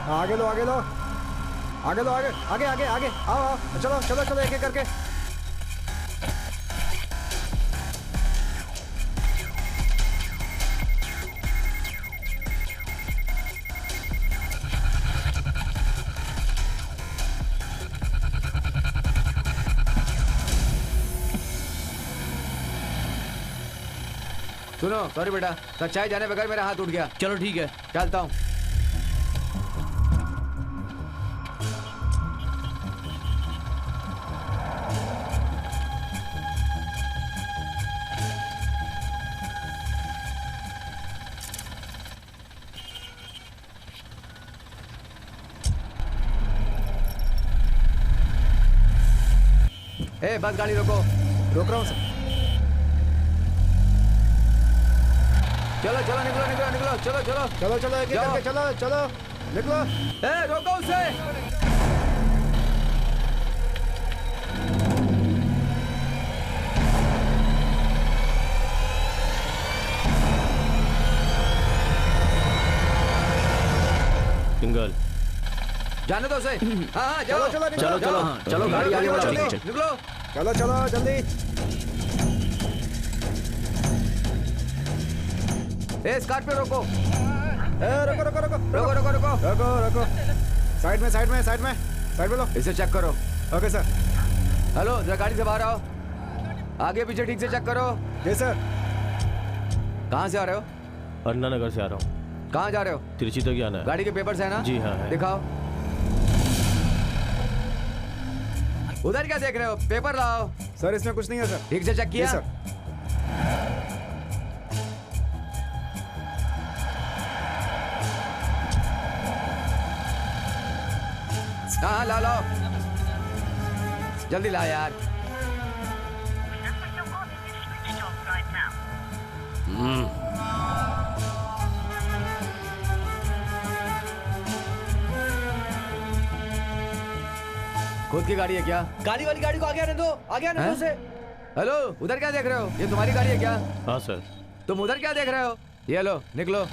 आगे लो, आगे लो, आगे लो, आगे आगे आगे आगे आओ आओ, चलो चलो चलो, एक एक करके। सुनो, सॉरी बेटा, सच्चाई जाने बगैर मेरा हाथ उठ गया। चलो ठीक है, चलता हूँ। ए बस गाड़ी रोको। रोक रहा हूँ सर। चलो चलो निकलो निकलो निकलो, चलो चलो चलो चलो एक एक जाओ। करके चलो चलो निकलो। ए रोको उसे। सिंगल जाने दो उसे। हाँ हाँ जाओ। चलो चलो चलो चलो हाँ चलो गाड़ी आगे बढ़ाओ। निकलो। चलो चलो जल्दी। ए स्कॉर्पियो रोको। ए रोको रोको रोको रोको रोको रोको। रोको रोको। साइड में साइड में साइड में साइड में लो। इसे चेक करो। Okay sir. हेलो जरा गाड़ी से बाहर आओ। आगे पीछे ठीक से चेक करो। जी सर। कहाँ से आ रहे हो? अन्ना नगर से आ रहा हूँ। कहाँ जा रहे हो? तिरछी तक जाना है। गाड़ी के पेपर्स है ना? जी हाँ है। दिखाओ। उधर क्या देख रहे हो? पेपर लाओ। सर इसमें कुछ नहीं है सर। ठीक से चेक किया? सर। हाँ ला लो। जल्दी ला यार। खुद की गाड़ी है क्या? गाड़ी वाली गाड़ी को आगे आने दो, आगे आने दो उसे। हेलो उधर क्या देख रहे हो? ये तुम्हारी गाड़ी है क्या? हाँ सर। तुम उधर क्या देख रहे हो? ये लो निकलो।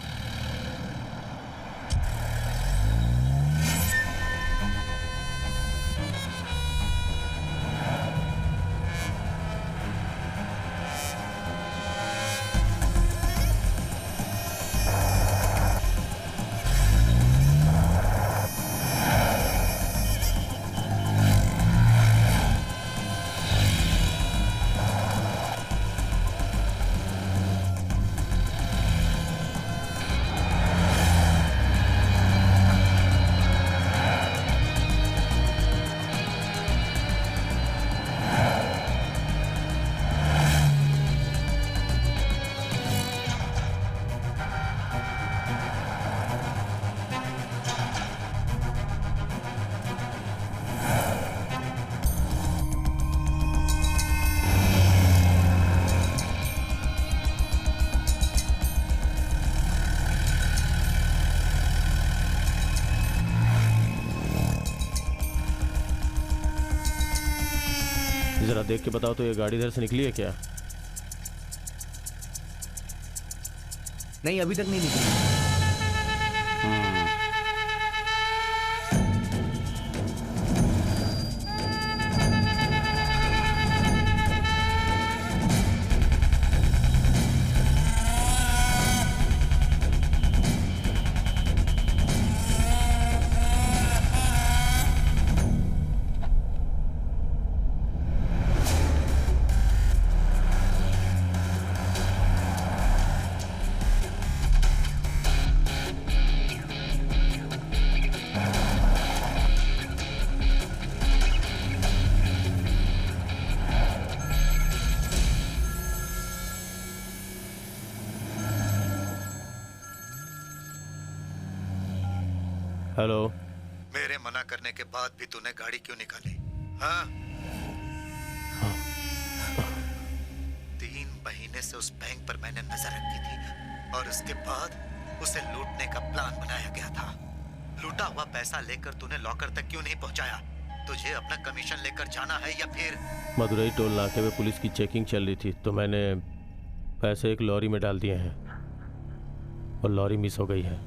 जरा देख के बताओ तो ये गाड़ी इधर से निकली है क्या? नहीं अभी तक नहीं निकली। हेलो। मेरे मना करने के बाद भी तूने गाड़ी क्यों निकाली? हाँ? 3 महीने से उस बैंक पर मैंने नजर रखी थी और उसके बाद उसे लूटने का प्लान बनाया गया था। लूटा हुआ पैसा लेकर तूने लॉकर तक क्यों नहीं पहुंचाया? तुझे अपना कमीशन लेकर जाना है या फिर? मदुरई टोल नाके में पुलिस की चेकिंग चल रही थी तो मैंने पैसे एक लॉरी में डाल दिए हैं और लॉरी मिस हो गई है,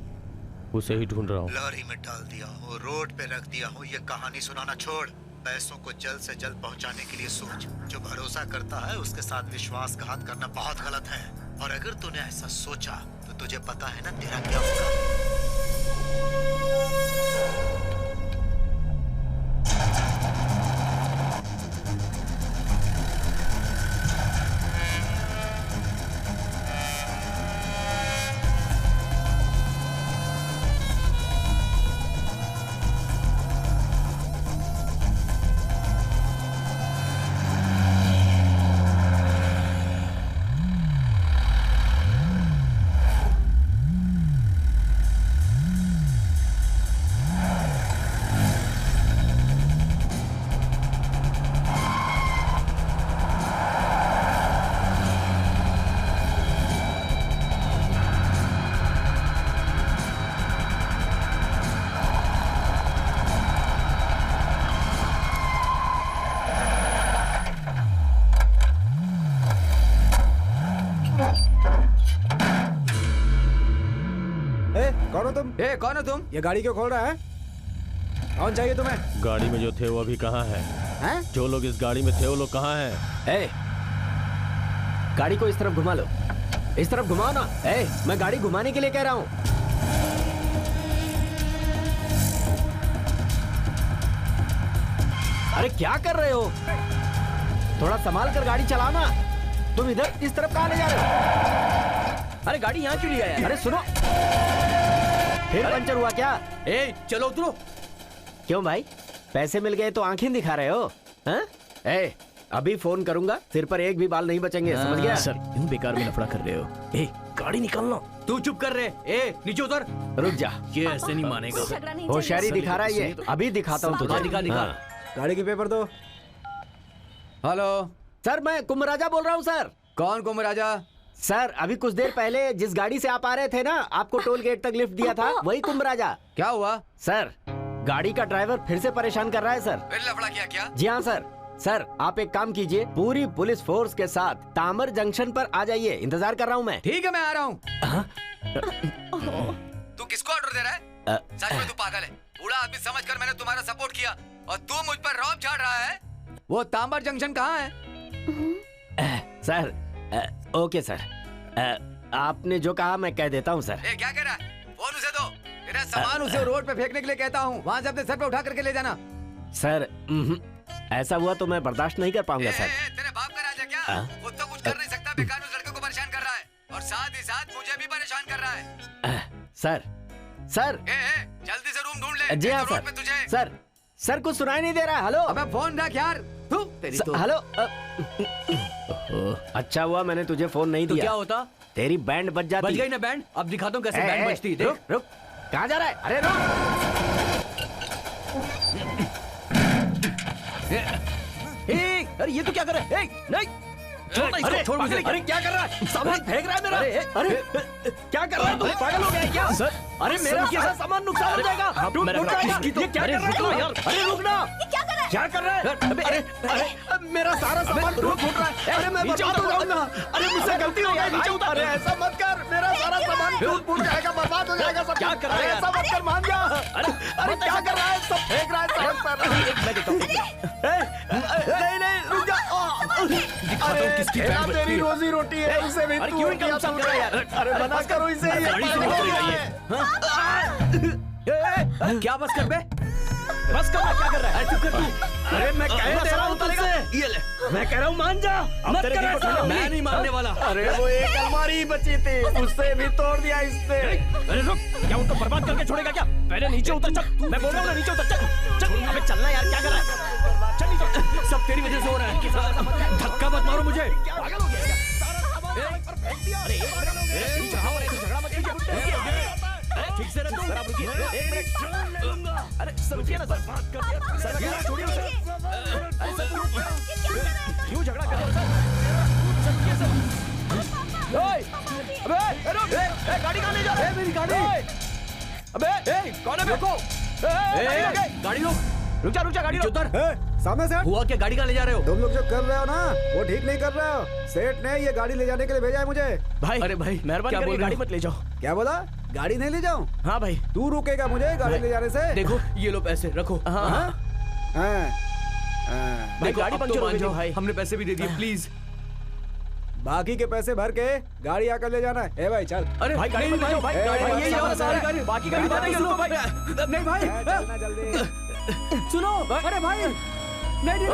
उसे ही ढूंढ रहा हूँ। लॉरी में डाल दिया हो, रोड पे रख दिया हो, ये कहानी सुनाना छोड़। पैसों को जल्द से जल्द पहुंचाने के लिए सोच। जो भरोसा करता है उसके साथ विश्वासघात करना बहुत गलत है। और अगर तूने ऐसा सोचा तो तुझे पता है ना तेरा क्या होगा। कौन हो तुम? कौन हो तुम? ये गाड़ी क्यों खोल रहा है? कौन चाहिए तुम्हें? गाड़ी में जो थे वो अभी कहाँ है? जो लोग इस गाड़ी में थे वो लोग कहाँ हैं? गाड़ी को इस तरफ घुमा लो, इस तरफ घुमाओ ना। मैं गाड़ी घुमाने के लिए कह रहा हूँ। अरे क्या कर रहे हो? थोड़ा संभाल कर गाड़ी चलाना। तुम इधर इस तरफ कहाँ ले जा रहे हो? अरे गाड़ी यहाँ क्यों ले आया? अरे सुनो, फिर पंचर हुआ क्या? चलो उतरो। क्यों भाई, पैसे मिल गए तो आंखें दिखा रहे हो? हाँ? अभी फोन करूंगा, सिर पर एक भी बाल नहीं बचेंगे, समझ गया? सर इन बेकार में लफड़ा कर रहे हो। गाड़ी निकालना। तू चुप कर रहे। नीचे उतर। रुक जा, ये ऐसे नहीं मानेगा। होशियारी दिखा रहा है ये। अभी दिखाता हूँ तुझे। दिखा। गाड़ी की पेपर दो। हेलो सर, मैं कुंभराजा बोल रहा हूँ सर। कौन कुंभराजा? सर अभी कुछ देर पहले जिस गाड़ी से आप आ रहे थे ना, आपको टोल गेट तक लिफ्ट दिया था, वही कुंभराजा। क्या हुआ? सर गाड़ी का ड्राइवर फिर से परेशान कर रहा है सर। फिर लफड़ा किया क्या? जी हाँ सर। सर आप एक काम कीजिए, पूरी पुलिस फोर्स के साथ तामर जंक्शन पर आ जाइए, इंतजार कर रहा हूँ मैं। ठीक है मैं आ रहा हूँ। तू किसको ऑर्डर दे रहा है? सच में तू पागल है? बूढ़ा आदमी समझकर मैंने तुम्हारा सपोर्ट किया और तू मुझ पर रौब झाड़ रहा है। वो तांबर जंक्शन कहाँ है? सर ओके सर, आपने जो कहा मैं कह देता हूँ सर। क्या कह रहा है? फोन उसे दो। मेरा सामान उसे रोड पे फेंकने के लिए कहता हूँ, वहाँ से अपने सर पे उठा करके ले जाना। सर ऐसा हुआ तो मैं बर्दाश्त नहीं कर पाऊंगा सर। तेरे बाप का राजा क्या? खुद तो कुछ कर नहीं सकता, बेकार उस लड़के को परेशान कर रहा है और साथ ही साथ मुझे भी परेशान कर रहा है। सर सर जल्दी से रूम ढूंढ ले। जी हाँ सर। सर सर कुछ सुनाई नहीं दे रहा है। हेलो अबे फोन रख यार। हेलो अच्छा हुआ मैंने तुझे फोन नहीं दिया। क्या होता? तेरी बैंड बज जाती। बज गई ना बैंड। अब दिखाता हूँ कैसे बैंड बजती। रुक रुक, कहाँ जा रहा है? अरे रुक। अरे ये तो क्या कर रहा है? नहीं छोड़ मुझे। अरे क्या कर रहा है? सामान फेंक रहा है मेरा। अरे क्या कर रहा है? तू पागल हो गया है क्या? सर अरे मेरा क्या सामान नुकसान हो जाएगा। टूट जाएगा। ये क्या कर रहा है यार? अरे रुक ना, क्या कर रहा है? अरे मेरा सारा सामान टूट रहा है। अरे मैं बर्बाद हो जाऊंगा। अरे मुझसे गलती हो गई, नीचे उतार। अरे ऐसा मत कर, मेरा सारा सामान टूट जाएगा, बर्बाद हो जाएगा सब। क्या कर रहा है? ऐसा मत कर, मान जा। अरे क्या कर रहा है? सब फेंक रहा है सड़क पर। नहीं रुक जा। अरे तेरी रोजी रोटी है, उसे भी तू नुकसान कर रहा है यार। अरे बना करो इसे। क्या बस कर बे? बस कर। क्या कर रहा है? चुप कर तू। अरे मैं कह रहा हूँ तुझसे, ये ले, मैं कह रहा हूँ मान जा। अब तेरे को छोड़ना, मैं नहीं मानने वाला। अरे वो एक अलमारी बची थी, उससे भी तोड़ दिया इसने। अरे रुक, क्या उनको बर्बाद करके छोड़ेगा क्या? पहले नीचे उतर। चल, मैं बोल रहा हूँ ना नीचे उतर। चल अबे चलना यार, क्या कर रहा है? चल नीचे। सब तेरी वजह से हो रहा है। धक्का मत मारो मुझे। पागल हो गया क्या? अरे झगड़ा मत कीजिए। ठीक से रखो। सर आप रुकिए, एक मिनट। अरे सर रुकिए ना, सर बात कर दिया। सर क्या छोड़िए उसे। अरे सर क्यों झगड़ा कर रहे हो सर? सर रुकिए सर। अबे रुक, गाड़ी कहाँ ले जा रहे? मेरी गाड़ी। अबे कौन है? रुको। गाड़ी रुक जा गाड़ी रुक। उतर। सामने से हुआ क्या? गाड़ी कहाँ ले जा रहे हो? तुम लोग जो कर रहे हो ना वो ठीक नहीं कर रहे हो। सेठ ने ये गाड़ी ले जाने के लिए भेजा है मुझे। भाई अरे भाई मेहरबानी करके गाड़ी मत ले जाओ। क्या बोला? गाड़ी नहीं ले जाऊं? हाँ भाई। तू रुकेगा मुझे गाड़ी ले जाने से? देखो ये लो पैसे रखो। भाई गाड़ी पंक्चर हो गई भाई। हमने पैसे भी दे दिए, प्लीज। बाकी के पैसे भर के गाड़ी आकर ले जाना है। भाई चल। अरे भाई गाड़ी मत ले जाओ भाई। यही है सारी गाड़ी। बाकी गाड़ी बात नहीं सुनो भाई। नहीं भाई चलना जल्दी। सुनो। अरे भाई नहीं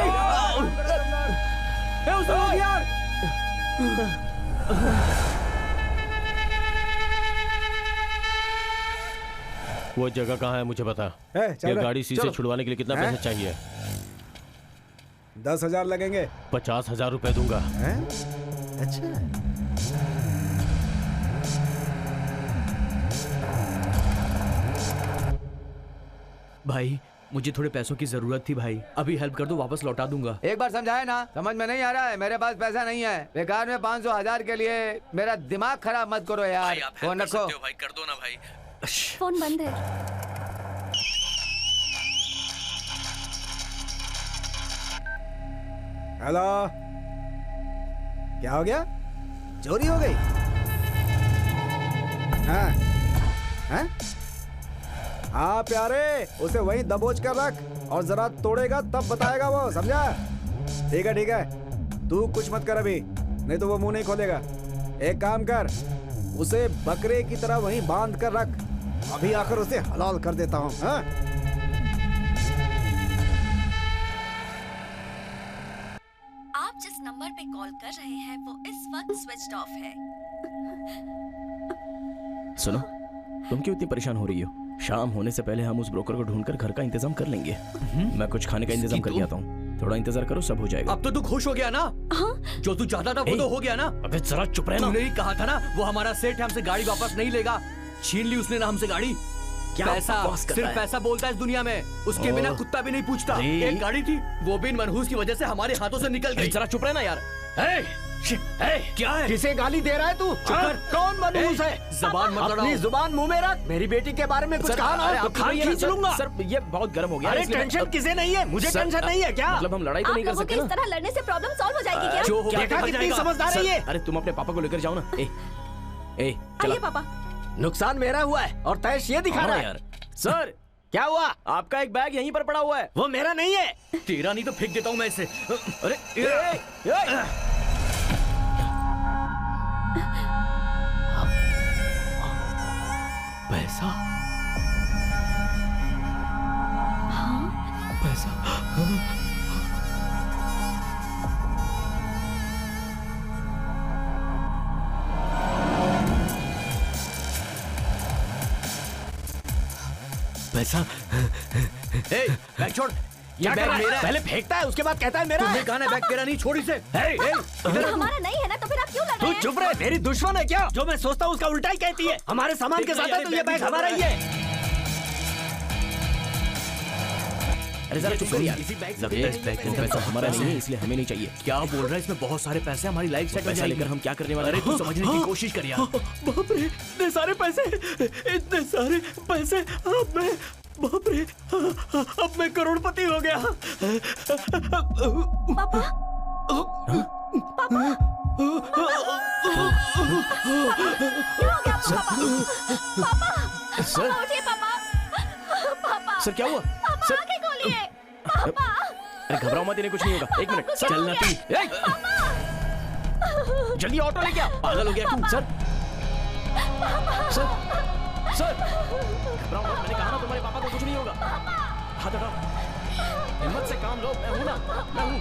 यार। वो जगह कहाँ है मुझे बता। ये गाड़ी शीशे छुड़वाने के लिए कितना पैसा चाहिए? 10,000 लगेंगे। 50,000 रुपए दूंगा। अच्छा भाई मुझे थोड़े पैसों की जरूरत थी भाई, अभी हेल्प कर दो, वापस लौटा दूंगा। एक बार समझाया ना, समझ में नहीं आ रहा है। मेरे पास पैसा नहीं है। बेकार में 500,000 के लिए मेरा दिमाग खराब मत करो यार। फोन रखो भाई, कर दो ना भाई। फोन बंद है। हेलो, क्या हो गया? चोरी हो गई? हाँ हाँ प्यारे, उसे वहीं दबोच कर रख और जरा तोड़ेगा तब बताएगा वो, समझा? ठीक है, तू कुछ मत कर अभी, नहीं तो वो मुंह नहीं खोलेगा। एक काम कर, उसे बकरे की तरह वहीं बांध कर रख, अभी आकर उसे हलाल कर देता हूँ। हाँ? आप जिस नंबर पे कॉल कर रहे हैं वो इस वक्त स्विच्ड ऑफ है। सुनो, तुम क्यों इतनी परेशान हो रही हो? शाम होने से पहले हम उस ब्रोकर को ढूंढकर घर का इंतजाम कर लेंगे। मैं कुछ खाने का इंतजाम करके आता हूँ, थोड़ा इंतजार करो, सब हो जाएगा। अब तो तू खुश हो गया ना? जो तू चाहता था वो तो हो गया ना? अबे जरा चुप रहना। तूने ही कहा था ना वो हमारा सेठ है, हमसे गाड़ी वापस नहीं लेगा। छीन ली उसने ना हमसे गाड़ी। क्या पैसा, सिर्फ पैसा बोलता है इस दुनिया में, उसके बिना कुत्ता भी नहीं पूछता। एक गाड़ी थी, वो भी इन मनहूस की वजह से हमारे हाथों से निकल गई। जरा चुप रहना यार। क्या है? किसे गाली दे रहा है तू? कौन मनहूस है? जबान मत लड़ाओ। अपनी जुबान मुंह में रख। मेरी बेटी के बारे में कुछ कहा ना तो खाल खींच लूंगा। सर ये बहुत गर्म हो गया। अरे टेंशन किसे नहीं है? मुझे टेंशन नहीं है क्या? मतलब हम लड़ाई तो नहीं कर सकते ना? इस तरह लड़ने से प्रॉब्लम सॉल्व हो जाएगी क्या? देखा कितनी समझदार है ये? अरे तुम अपने पापा को लेकर जाओ ना। ए चला पापा। नुकसान मेरा हुआ है और तैश ये दिखा रहा है यार। सर क्या हुआ? आपका एक बैग यहीं पर पड़ा हुआ है। वो मेरा नहीं है। तेरा नहीं तो फेंक देता हूँ मैं इसे। अरे पैसा, पैसा। पैसा। बैग छोड़। क्या बैग मेरा है। पहले फेंकता है उसके बाद कहता है मेरा। तुमने कहा ना बैग तेरा नहीं, छोड़ इसे। हमारा नहीं है ना, तो फिर आप क्यों लड़ रहे तू हैं? चुप रहे, मेरी दुश्मन है क्या? जो मैं सोचता हूँ उसका उल्टा ही कहती है। हमारे सामान के साथ है तो ये बैग हमारा ही है। अरे जरा चुप कर यार। इस बैग में पैसा हमारा नहीं है, इसलिए हमें नहीं चाहिए। क्या बोल रहा है? इसमें बहुत सारे पैसे, हमारी लाइफ सेट हो पैसा जाएगी। लेकर हम क्या करने वाले? अरे तू समझने की कोशिश कर यार। बाप रे, इतने सारे पैसे, इतने सारे पैसे। अब मैं, बाप रे, अब मैं करोड़पति हो गया। पापा, सर, उठिए पापा। पापा, सर क्या हुआ? पापा आंखें खोलिए। पापा, अरे घबराओ मत, इन्हें कुछ नहीं होगा। एक मिनट, क्या चल हो ना गया? तू। जल्दी ऑटो लेके आ। पागल हो गया तू। सर, सर, सर, घबराओ मत, मैंने कहा ना तुम्हारे पापा को कुछ नहीं होगा। हाथ हटाओ, हिम्मत से काम लो, मैं हूं ना, मैं हूं।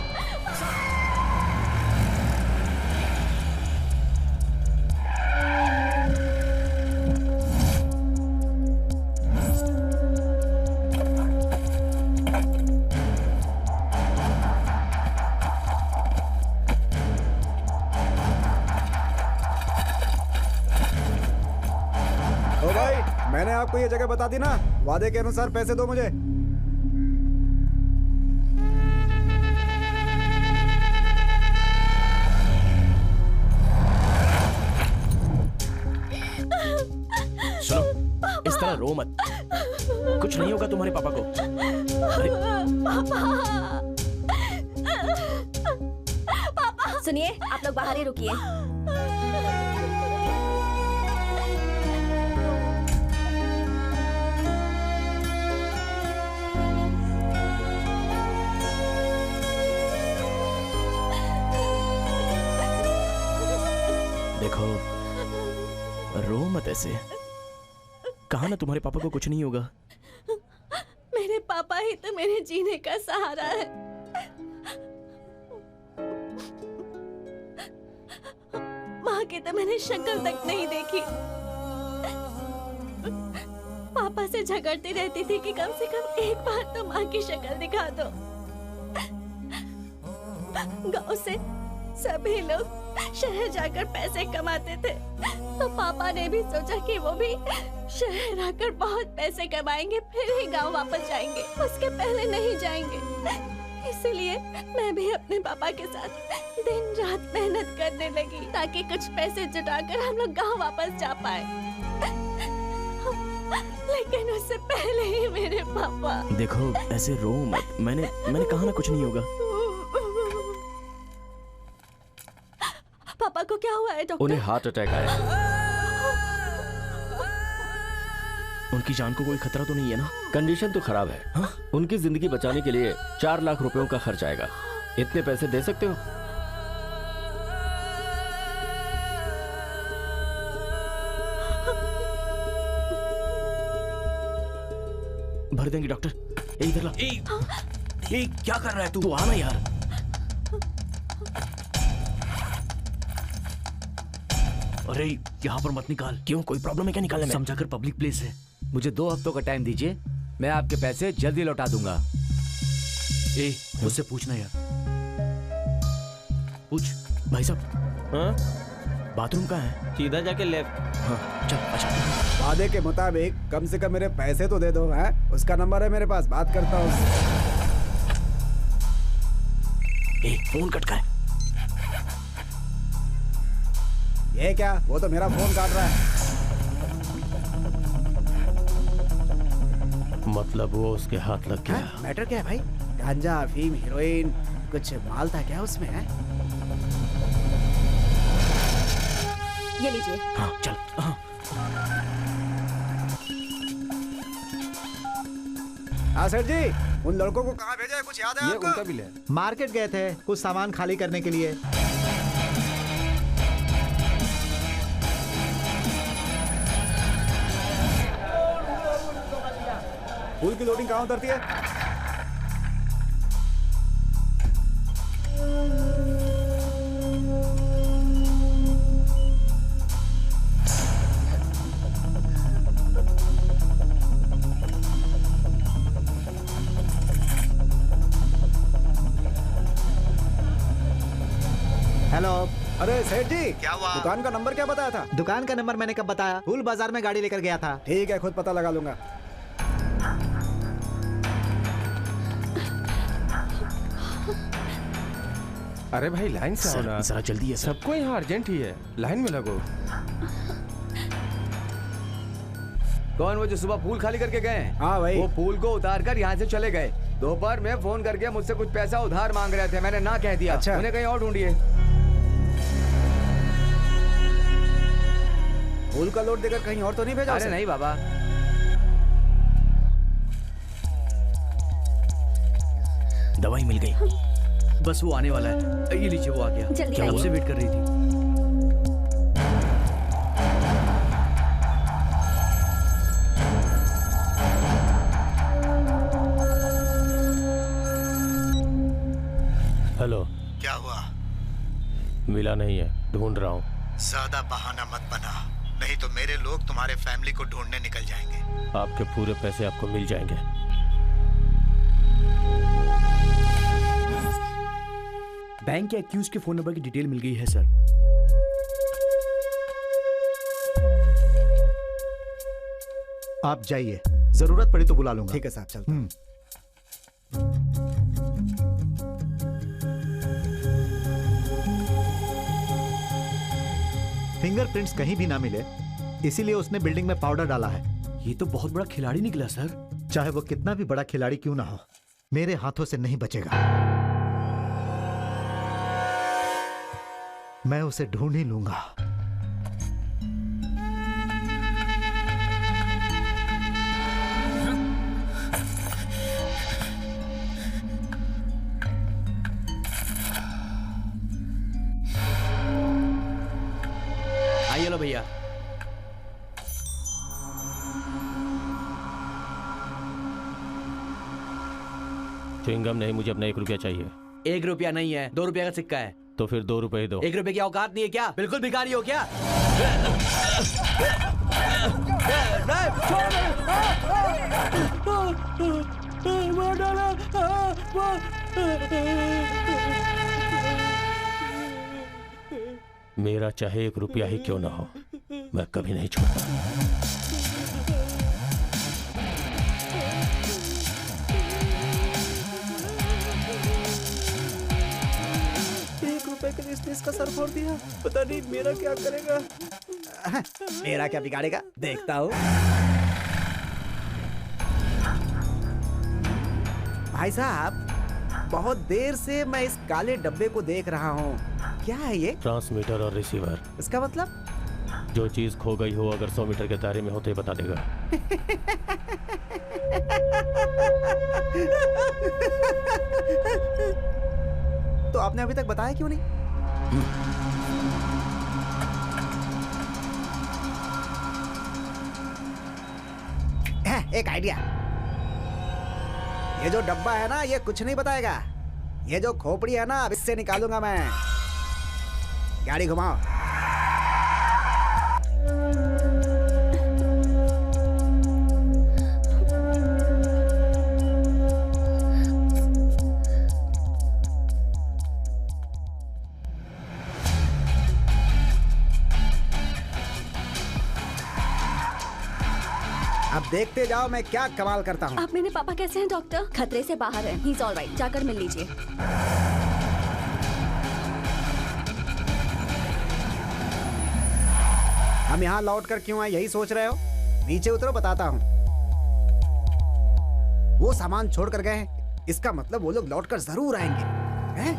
ओ भाई, मैंने आपको ये जगह बता दी ना, वादे के अनुसार पैसे दो मुझे। सुनो, इस तरह रो मत, कुछ नहीं होगा तुम्हारे पापा को। पापा, सुनिए, आप लोग बाहर ही रुकिए। देखो, रो मत ऐसे। कहा ना तुम्हारे पापा को कुछ नहीं होगा। मेरे पापा ही तो मेरे जीने का सहारा है। माँ की तो मैंने शक्ल तक नहीं देखी। पापा से झगड़ती रहती थी कि कम से कम एक बार तो माँ की शक्ल दिखा दो। गांव से सभी लोग शहर जाकर पैसे कमाते थे, तो पापा ने भी सोचा कि वो भी शहर आकर बहुत पैसे कमाएंगे, फिर ही गांव वापस जाएंगे, उसके पहले नहीं जाएंगे। इसलिए मैं भी अपने पापा के साथ दिन रात मेहनत करने लगी ताकि कुछ पैसे जुटाकर हम लोग गांव वापस जा पाए। लेकिन उससे पहले ही मेरे पापा। देखो, ऐसे रो मत, मैंने कहा ना कुछ नहीं होगा। पापा को क्या हुआ है डॉक्टर? उन्हें हार्ट अटैक आया। उनकी जान को कोई खतरा तो नहीं है ना? कंडीशन तो खराब है। हाँ? उनकी जिंदगी बचाने के लिए 4 लाख रुपयों का खर्च आएगा। इतने पैसे दे सकते हो? भर देंगे डॉक्टर। इधर ला। क्या कर रहा है तू? आना यार। अरे यहाँ पर मत निकाल। क्यों, कोई प्रॉब्लम है क्या निकालने में? समझाकर, पब्लिक प्लेस है। मुझे 2 हफ्तों का टाइम दीजिए, मैं आपके पैसे जल्दी लौटा दूंगा। मुझसे पूछना यार। पूछ भाई साहब। हाँ? बाथरूम कहाँ है? सीधा जाके लेफ्ट। हाँ चल। अच्छा वादे के मुताबिक कम से कम मेरे पैसे तो दे दो। हैं? उसका नंबर है मेरे पास, बात करता हूँ। फोन कट का है। ये क्या? वो तो मेरा फोन काट रहा है। मतलब वो उसके हाथ लग गया। मैटर क्या है भाई? गांजा, अफीम, हीरोइन, कुछ माल था क्या उसमें? है ये लीजिए। हाँ चल। हाँ सर जी, उन लड़कों को कहाँ भेजा है, कुछ याद है ये आपको? उनका बिल है। मार्केट गए थे कुछ सामान खाली करने के लिए। फूल की लोडिंग कहाँ उतरती है? हेलो। अरे सेठ जी, क्या हुआ? दुकान का नंबर क्या बताया था? दुकान का नंबर मैंने कब बताया? फूल बाजार में गाड़ी लेकर गया था। ठीक है, खुद पता लगा लूंगा। अरे भाई लाइन से आओ ना। जरा जल्दी है। सबको यहाँ अर्जेंट ही है, लाइन में लगो। कौन वो जो सुबह फूल खाली करके गए? हाँ भाई। वो फूल को उतार कर यहाँ से चले गए। दोपहर में फोन करके मुझसे कुछ पैसा उधार मांग रहे थे, मैंने ना कह दिया। अच्छा। उन्हें कहीं और ढूंढिए। फूल का लोड देकर कहीं और तो नहीं भेजा? अरे नहीं बाबा। दवाई मिल गई, बस वो आने वाला है। ये लीजिए, वो आ गया। जल्दी क्या आइए। आपसे वेट कर रही थी? हेलो। क्या हुआ? मिला नहीं है, ढूंढ रहा हूँ। ज्यादा बहाना मत बना, नहीं तो मेरे लोग तुम्हारे फैमिली को ढूंढने निकल जाएंगे। आपके पूरे पैसे आपको मिल जाएंगे। बैंक के एक्यूज के फोन नंबर की डिटेल मिल गई है सर। आप जाइए, जरूरत पड़ी तो बुला लूंगा। ठीक है साहब, चलता हूं। फिंगरप्रिंट्स कहीं भी ना मिले, इसीलिए उसने बिल्डिंग में पाउडर डाला है। ये तो बहुत बड़ा खिलाड़ी निकला सर। चाहे वो कितना भी बड़ा खिलाड़ी क्यों ना हो, मेरे हाथों से नहीं बचेगा। मैं उसे ढूंढ ही लूंगा। आइए लो भैया। च्युइंगम नहीं, मुझे अपना 1 रुपया चाहिए। 1 रुपया नहीं है, 2 रुपया का सिक्का है। तो फिर 2 रुपए दो। 1 रुपए की औकात नहीं है क्या? बिल्कुल भिखारी हो क्या? मेरा चाहे 1 रुपया ही क्यों ना हो, मैं कभी नहीं छोड़ता। 1 रुपए के लिए इसने इसका सर फोड़ दिया। पता नहीं मेरा क्या करेगा। मेरा क्या बिगाड़ेगा, देखता हूँ। भाई साहब, बहुत देर से मैं इस काले डब्बे को देख रहा हूँ। क्या है ये? ट्रांसमीटर और रिसीवर। इसका मतलब जो चीज खो गई हो अगर 100 मीटर के दायरे में होते बता देगा। तो आपने अभी तक बताया क्यों नहीं? एक आइडिया। ये जो डब्बा है ना, ये कुछ नहीं बताएगा। ये जो खोपड़ी है ना, अब इससे निकालूंगा मैं। गाड़ी घुमाओ। अब देखते जाओ मैं क्या कमाल करता हूँ। आप मेरे पापा कैसे हैं डॉक्टर? खतरे से बाहर हैं। He is alright. जाकर मिल लीजिए। हम यहाँ लौट कर क्यों आए, यही सोच रहे हो? नीचे उतरो, बताता हूँ। वो सामान छोड़ कर गए हैं, इसका मतलब वो लोग लौट कर जरूर आएंगे। हैं?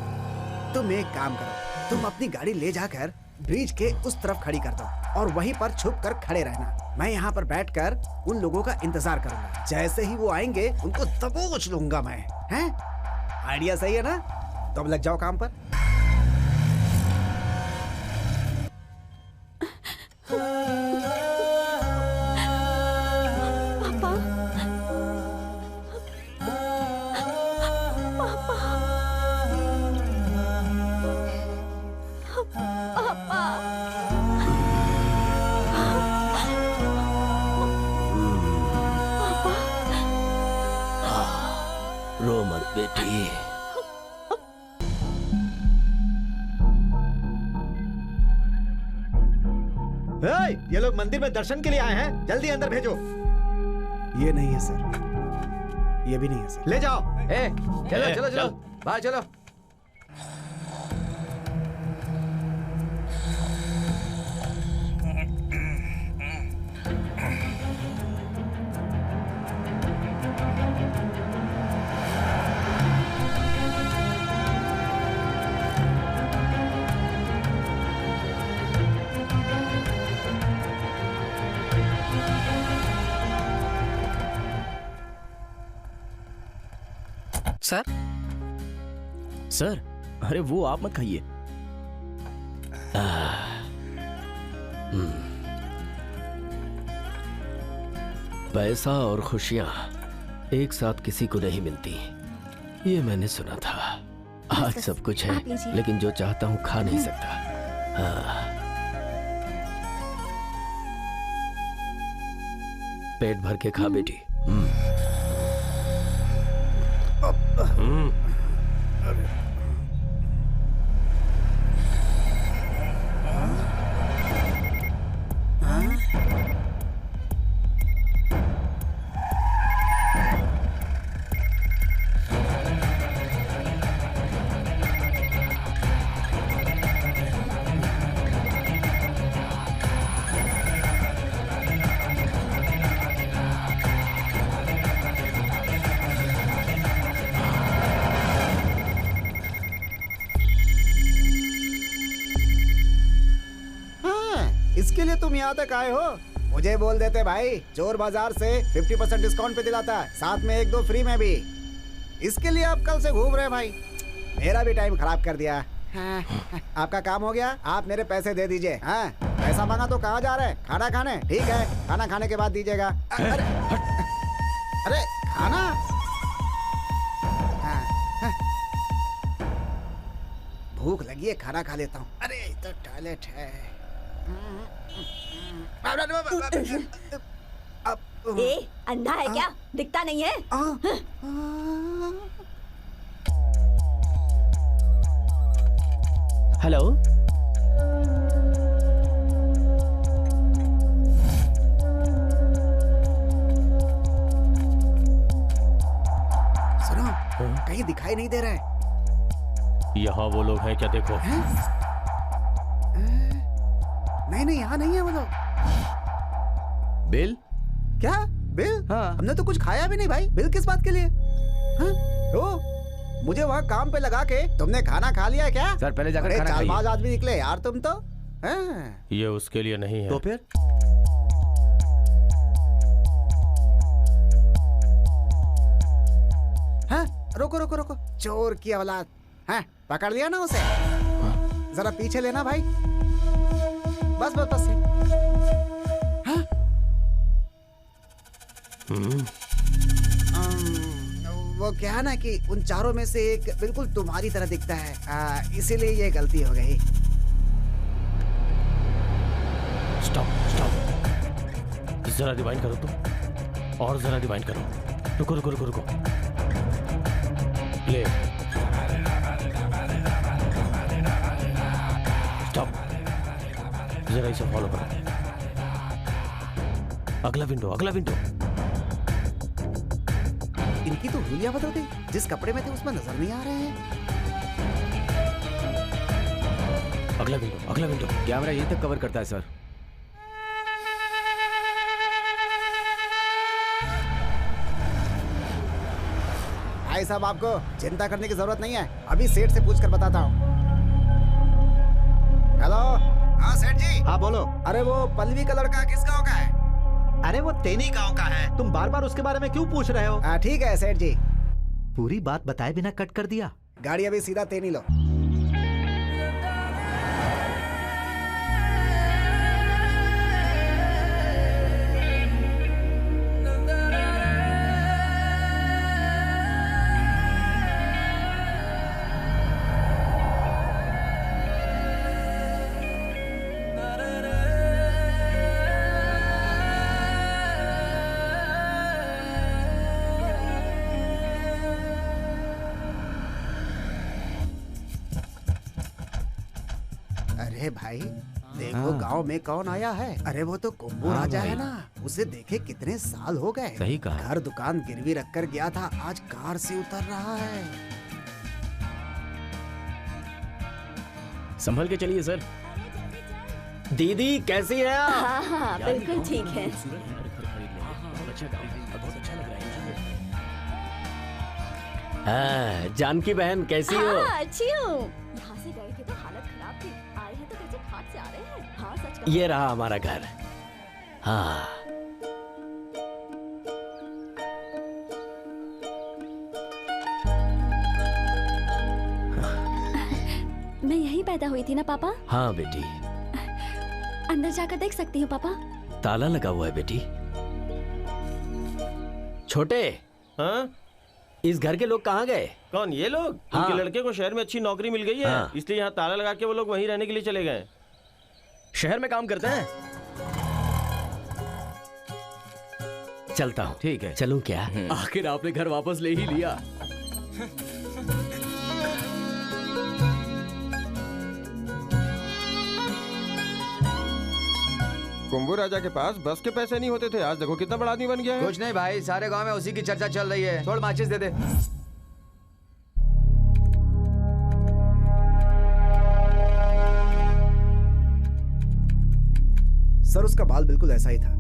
तुम एक काम करो, तुम अपनी गाड़ी ले जाकर ब्रिज के उस तरफ खड़ी कर दो और वहीं पर छुप कर खड़े रहना। मैं यहाँ पर बैठकर उन लोगों का इंतजार करूंगा। जैसे ही वो आएंगे उनको दबोच लूंगा मैं। हैं? आइडिया सही है ना? तो अब लग जाओ काम पर। रो मत बेटी। ये लोग मंदिर में दर्शन के लिए आए हैं, जल्दी अंदर भेजो। ये नहीं है सर, ये भी नहीं है सर। ले जाओ। चलो चलो चलो, बाहर चलो। सर सर, अरे वो आप मत खाइए। पैसा और खुशियां एक साथ किसी को नहीं मिलती, ये मैंने सुना था। आज सब कुछ है, लेकिन जो चाहता हूं खा नहीं सकता। पेट भर के खा बेटी। इसके लिए तुम यहाँ तक आए हो? मुझे बोल देते भाई, चोर बाजार से 50% डिस्काउंट पे दिलाता है, साथ में 1-2 फ्री में भी। इसके लिए आप कल से घूम रहे हैं भाई, मेरा भी टाइम खराब कर दिया। आपका काम हो गया, आप मेरे पैसे दे दीजिए। हाँ, पैसा मांगा तो कहाँ जा रहे हैं? खाना खाने? ठीक है, खाना खाने के बाद दीजिएगा। अरे खाना? भूख लगी है, खाना खा लेता हूँ। अरे तो टॉयलेट है। ए, अंधा है क्या? दिखता नहीं है? हेलो, सुनो, कहीं दिखाई नहीं दे रहा है। यहाँ वो लोग हैं क्या? देखो। नहीं, यहाँ नहीं है वो लोग। बिल? क्या बिल? हाँ। हमने तो कुछ खाया भी नहीं भाई, बिल किस बात के लिए? हाँ? मुझे वहाँ काम पे लगा के तुमने खाना खा लिया क्या? सर पहले जाकर खाना खाइए। चालबाज आदमी निकले यार तुम तो। ये उसके लिए नहीं है। तो फिर हाँ, रुको रुको रुको, चोर की औलाद। हाँ, पकड़ लिया ना उसे। जरा पीछे लेना भाई, बस बस बस। हाँ? वो क्या है ना कि उन चारों में से एक बिल्कुल तुम्हारी तरह दिखता है, इसीलिए ये गलती हो गई। स्टॉप स्टॉप, जरा रिवाइंड करो तुम, और जरा रिवाइंड करो। रुको रुको रुको रुको, ले स्टॉप, जरा इसे फॉलो करो। अगला विंडो, अगला विंडो। इनकी तो हुलिया बदल गई, जिस कपड़े में थे उसमें नजर नहीं आ रहे हैं। अगला विंडो, अगला विंडो। कैमरा यहीं तक कवर करता है सर। भाई साहब, आपको चिंता करने की जरूरत नहीं है, अभी सेठ से पूछकर बताता हूँ। हेलो, हाँ सेठ जी। हाँ बोलो। अरे वो पल्लवी का लड़का किस गांव का है? अरे वो तेनी गांव का है। तुम बार बार उसके बारे में क्यों पूछ रहे हो? ठीक है सेठ जी। पूरी बात बताए बिना कट कर दिया। गाड़ी अभी सीधा तेनी लो। अरे भाई देखो गांव में कौन आया है। अरे वो तो कुंभू राजा है ना, उसे देखे कितने साल हो गए। सही कहा। घर दुकान गिरवी रखकर गया था, आज कार से उतर रहा है। संभल के चलिए सर। दीदी कैसी है आप? हाँ हाँ बिल्कुल ठीक है। हाँ, जानकी बहन कैसी हो? हाँ, अच्छी हूँ। यहाँ से गए थे तो हालत खराब थी, आए हैं तो कैसे घाट से आ रहे हैं। हाँ सच कहा। ये रहा हमारा घर। हाँ मैं यहीं पैदा हुई थी ना पापा? हाँ बेटी। अंदर जाकर देख सकती हूँ पापा? ताला लगा हुआ है बेटी। छोटे, हाँ? इस घर के लोग कहाँ गए? कौन, ये लोग? हाँ। उनके लड़के को शहर में अच्छी नौकरी मिल गई है, हाँ। इसलिए यहाँ ताला लगा के वो लोग वहीं रहने के लिए चले गए। शहर में काम करते हैं। चलता हूँ। ठीक है। चलूं क्या? आखिर आपने घर वापस ले ही लिया। कुंभू राजा के पास बस के पैसे नहीं होते थे, आज देखो कितना बड़ा आदमी बन गया है। कुछ नहीं भाई, सारे गांव में उसी की चर्चा चल रही है। छोड़, माचिस दे दे। सर उसका बाल बिल्कुल ऐसा ही था।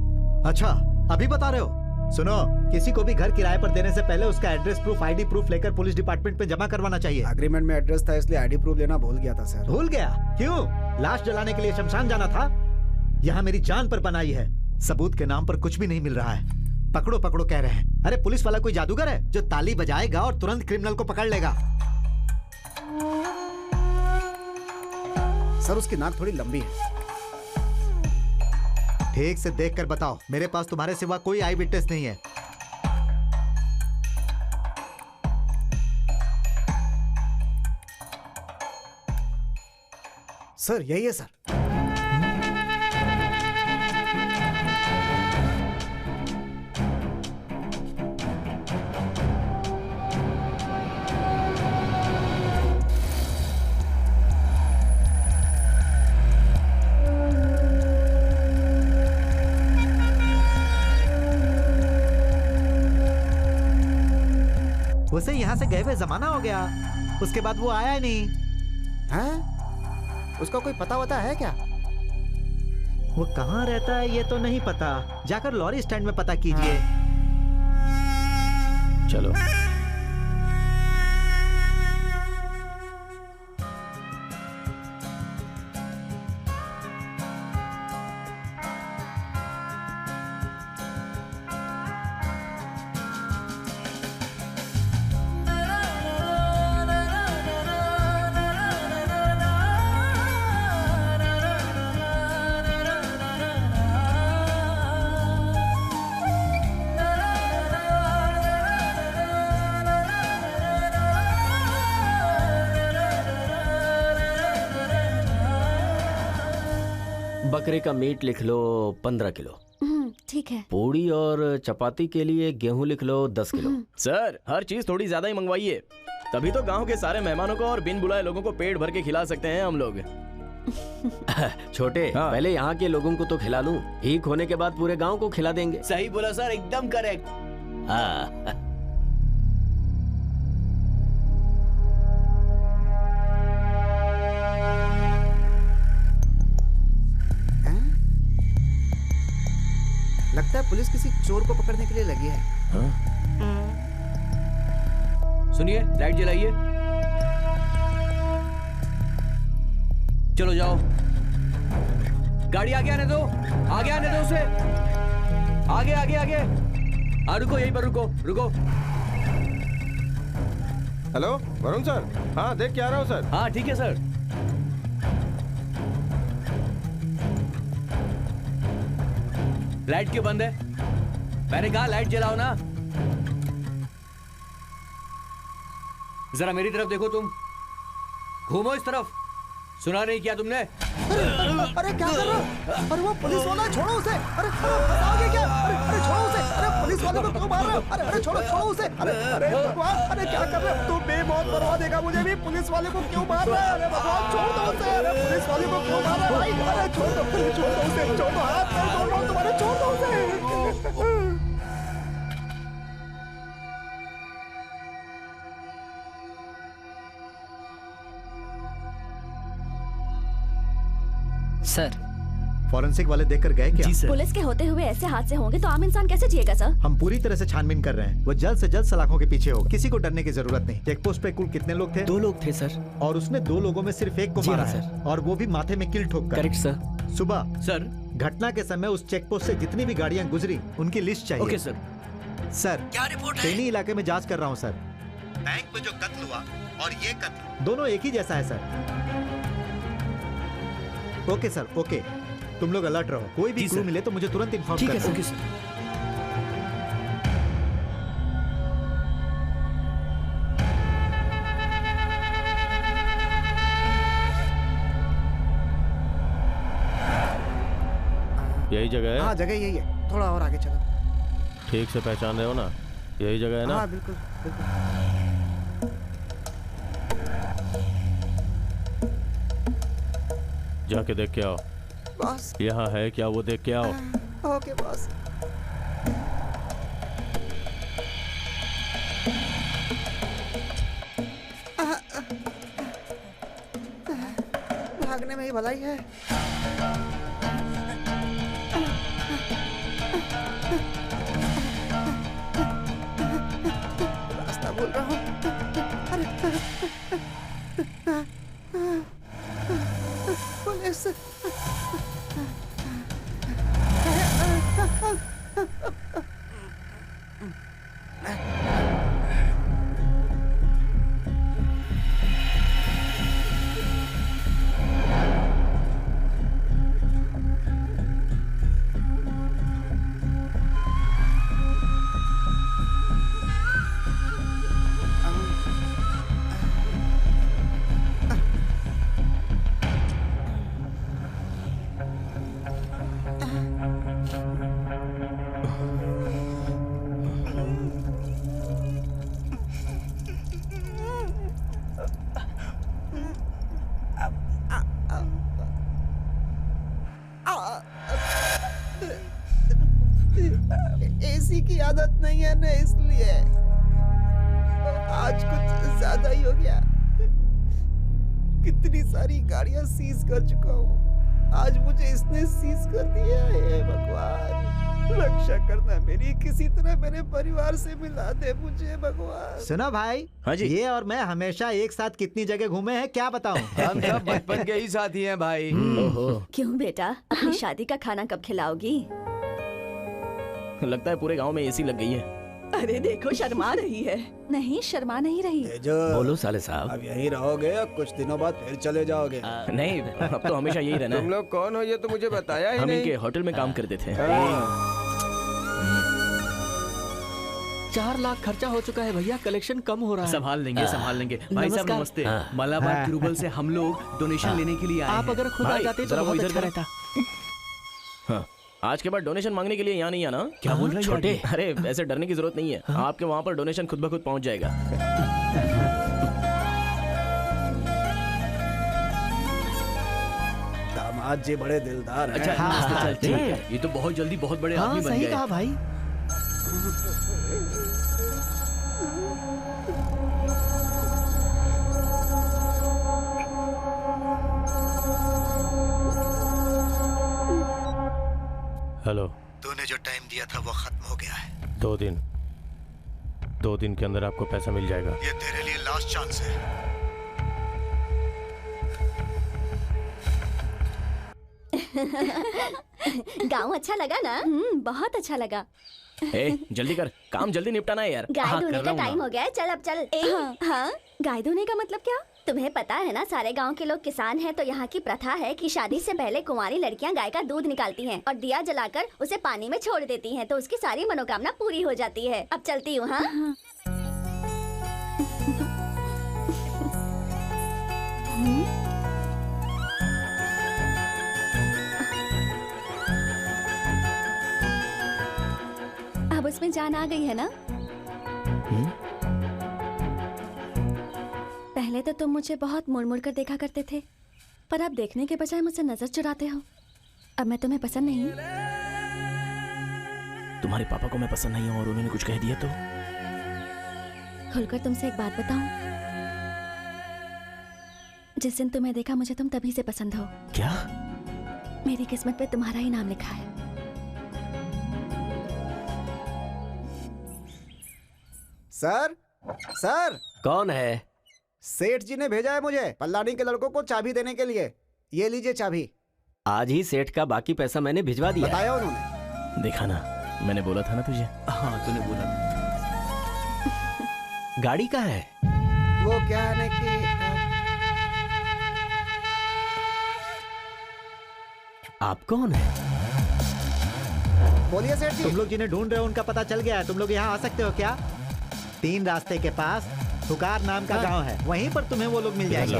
अच्छा, अभी बता रहे हो? सुनो, किसी को भी घर किराए पर देने से पहले उसका एड्रेस प्रूफ, आईडी प्रूफ लेकर पुलिस डिपार्टमेंट में जमा करवाना चाहिए। एग्रीमेंट में एड्रेस था इसलिए आईडी प्रूफ लेना भूल गया था सर। भूल गया? क्यों? लाश जलाने के लिए शमशान जाना था? यहाँ मेरी जान पर बनाई है, सबूत के नाम पर कुछ भी नहीं मिल रहा है। पकड़ो पकड़ो कह रहे हैं। अरे पुलिस वाला कोई जादूगर है जो ताली बजाएगा और तुरंत क्रिमिनल को पकड़ लेगा? सर उसकी नाक थोड़ी लंबी है। ठीक से देख कर बताओ, मेरे पास तुम्हारे सिवा कोई आई विटनेस नहीं है। सर यही है सर। उसे यहाँ से गए हुए जमाना हो गया, उसके बाद वो आया ही नहीं। हैं? उसका कोई पता वता है क्या? वो कहाँ रहता है ये तो नहीं पता, जाकर लॉरी स्टैंड में पता कीजिए। चलो। बकरे का मीट लिख लो 15 किलो। ठीक है। पूड़ी और चपाती के लिए गेहूं लिख लो 10 किलो। सर हर चीज थोड़ी ज्यादा ही मंगवाइए, तभी तो गांव के सारे मेहमानों को और बिन बुलाए लोगों को पेट भर के खिला सकते हैं हम लोग। छोटे पहले यहाँ के लोगों को तो खिला लूं, ठीक होने के बाद पूरे गांव को खिला देंगे। सही बोला सर, एकदम करेक्ट। हाँ। लगता है पुलिस किसी चोर को पकड़ने के लिए लगी है। सुनिए, लाइट जलाइए। चलो जाओ, गाड़ी आगे आने दो, आगे आने दो उसे, आगे आगे आगे। रुको, यहीं पर रुको, रुको। हेलो वरुण सर, हाँ देख के आ रहा हूँ सर। हाँ ठीक है सर। लाइट क्यों बंद है? मैंने कहा लाइट जलाओ ना। जरा मेरी तरफ देखो, तुम घूमो इस तरफ। सुना नहीं किया तुमने? अरे क्या कर रहे हो? अरे वो पुलिस वाला, छोड़ो उसे। अरे फंसाओगे क्या? अरे छोड़ो उसे। अरे पुलिस वाले को क्यों मार रहे हो? अरे छोड़ो उसे। अरे भगवान, अरे क्या कर रहे हो? तू बेमौत मरवा देगा मुझे भी। पुलिस वाले को क्यों मार रहा है? अरे भगवान छोड़ दो उसे। अरे पुलिस वाले को क्यों मार रहा है भाई? अरे छोड़ दो उसे, छोड़ दो, हाथ नहीं छोड़ रहा हूँ तुम्हारे, छोड़ दो उसे। सर, फॉरेंसिक वाले देखकर गए क्या? जी सर। पुलिस के होते हुए ऐसे हादसे होंगे तो आम इंसान कैसे जिएगा सर? हम पूरी तरह से छानबीन कर रहे हैं। वो जल्द से जल्द सलाखों के पीछे होगा। किसी को डरने की जरूरत नहीं। चेक पोस्ट पे कुल कितने लोग थे? 2 लोग थे सर। और उसने 2 लोगों में सिर्फ एक को मारा है, और वो भी माथे में किल ठोक कर। Correct sir. सुबह सर, घटना के समय उस चेक पोस्ट से जितनी भी गाड़ियां गुजरी उनकी लिस्ट चाहिए। Okay sir. सर, क्या रिपोर्ट है? टेनी इलाके में जांच कर रहा हूँ सर। बैंक में जो कत्ल हुआ और ये कत्ल दोनों एक ही जैसा है सर। Okay sir, okay. तुम लोग अलर्ट रहो, कोई भी क्लू मिले तो मुझे तुरंत इन्फॉर्म कर दो। Okay sir. यही जगह है? हाँ जगह यही है, थोड़ा और आगे चलो। ठीक से पहचान रहे हो ना? यही जगह है ना? हाँ बिल्कुल बिल्कुल। जाके देख के आओ। बॉस, यहाँ है क्या, वो देख के आओ। Okay boss. भागने में ही भलाई है। रास्ता भूल रहा हूँ। पुलिस। एसी की आदत नहीं है ना, इसलिए आज कुछ ज्यादा ही हो गया। कितनी सारी गाड़ियां सीज कर चुका हूँ, आज मुझे इसने सीज कर दिया है। भगवान रक्षा करना मेरी, किसी तरह मेरे परिवार से मिला दे मुझे भगवान। सुना भाई? हाँ जी। ये और मैं हमेशा एक साथ कितनी जगह घूमे हैं क्या बताऊं? हम सब बचपन के ही साथी हैं भाई। क्यों बेटा, अपनी शादी का खाना कब खिलाओगी? लगता है पूरे गांव में एसी लग गई है। अरे देखो शर्मा रही है। नहीं शर्मा नहीं रही। बोलो साले साहब। अब यहीं रहोगे या कुछ दिनों बाद फिर चले जाओगे? नहीं, अब तो हमेशा यही रहना है। तुम लोग कौन हो ये तो मुझे बताया ही हम नहीं। इनके होटल में काम करते थे। 4 लाख खर्चा हो चुका है भैया, कलेक्शन कम हो रहा है। संभाल लेंगे, संभाल लेंगे। भाई साहब नमस्ते। मलाबार ग्रुबल से हम लोग डोनेशन लेने के लिए आए हैं। आप अगर खुद आ भाई, जाते तो जरा वो बहुत इधर अच्छा करें। रहता। आज के बाद डोनेशन मांगने के लिए यहाँ नहीं आना। क्या बोल रहे हैं छोटे? अरे ऐसे डरने की जरूरत नहीं है। आपके वहाँ पर डोनेशन खुद ब खुद पहुँच जाएगा। दामाद जी बड़े दिलदार हैं। अच्छा चल ठीक है, ये तो बहुत जल्दी बहुत बड़े आदमी बन गए। सही कहा भाई। हेलो। तूने जो टाइम दिया था वो खत्म हो गया है। 2 दिन, 2 दिन के अंदर आपको पैसा मिल जाएगा। ये तेरे लिए लास्ट चांस है। गाँव अच्छा लगा ना? बहुत अच्छा लगा। ए, जल्दी कर, काम जल्दी निपटाना है यार। गाय धोने का टाइम हो गया है, चल अब चल। हाँ, गाय धोने का मतलब क्या? तुम्हें पता है ना, सारे गांव के लोग किसान हैं, तो यहाँ की प्रथा है कि शादी से पहले कुंवारी लड़कियाँ गाय का दूध निकालती हैं और दिया जलाकर उसे पानी में छोड़ देती हैं, तो उसकी सारी मनोकामना पूरी हो जाती है। अब चलती हूँ। हाँ, अब उसमें जान आ गई है ना? पहले तो तुम मुझे बहुत मुड़ मुड़ कर देखा करते थे, पर अब देखने के बजाय मुझसे नजर चुराते हो। अब मैं तुम्हें पसंद नहीं। तुम्हारे पापा को मैं पसंद नहीं हूँ और उन्होंने कुछ कह दिया तो? खुलकर तुमसे एक बात बताऊं, जिस दिन तुम्हें देखा मुझे तुम तभी से पसंद हो। क्या? मेरी किस्मत पे तुम्हारा ही नाम लिखा है। Sir, sir. कौन है? सेठ जी ने भेजा है मुझे पल्लानी के लड़कों को चाबी देने के लिए। ये लीजिए चाबी। आज ही सेठ का बाकी पैसा मैंने भिजवा दिया। बताया उन्होंने। देखा ना, मैंने बोला था ना तुझे। हाँ तूने बोला। गाड़ी कहाँ है? वो क्या है कि आप कौन है? बोलिए सेठ जी। तुम लोग जिन्हें ढूंढ रहे हो उनका पता चल गया है। तुम लोग यहाँ आ सकते हो क्या? 3 रास्ते के पास हुकार नाम का गांव है, वहीं पर तुम्हें वो लोग मिल जाएंगे।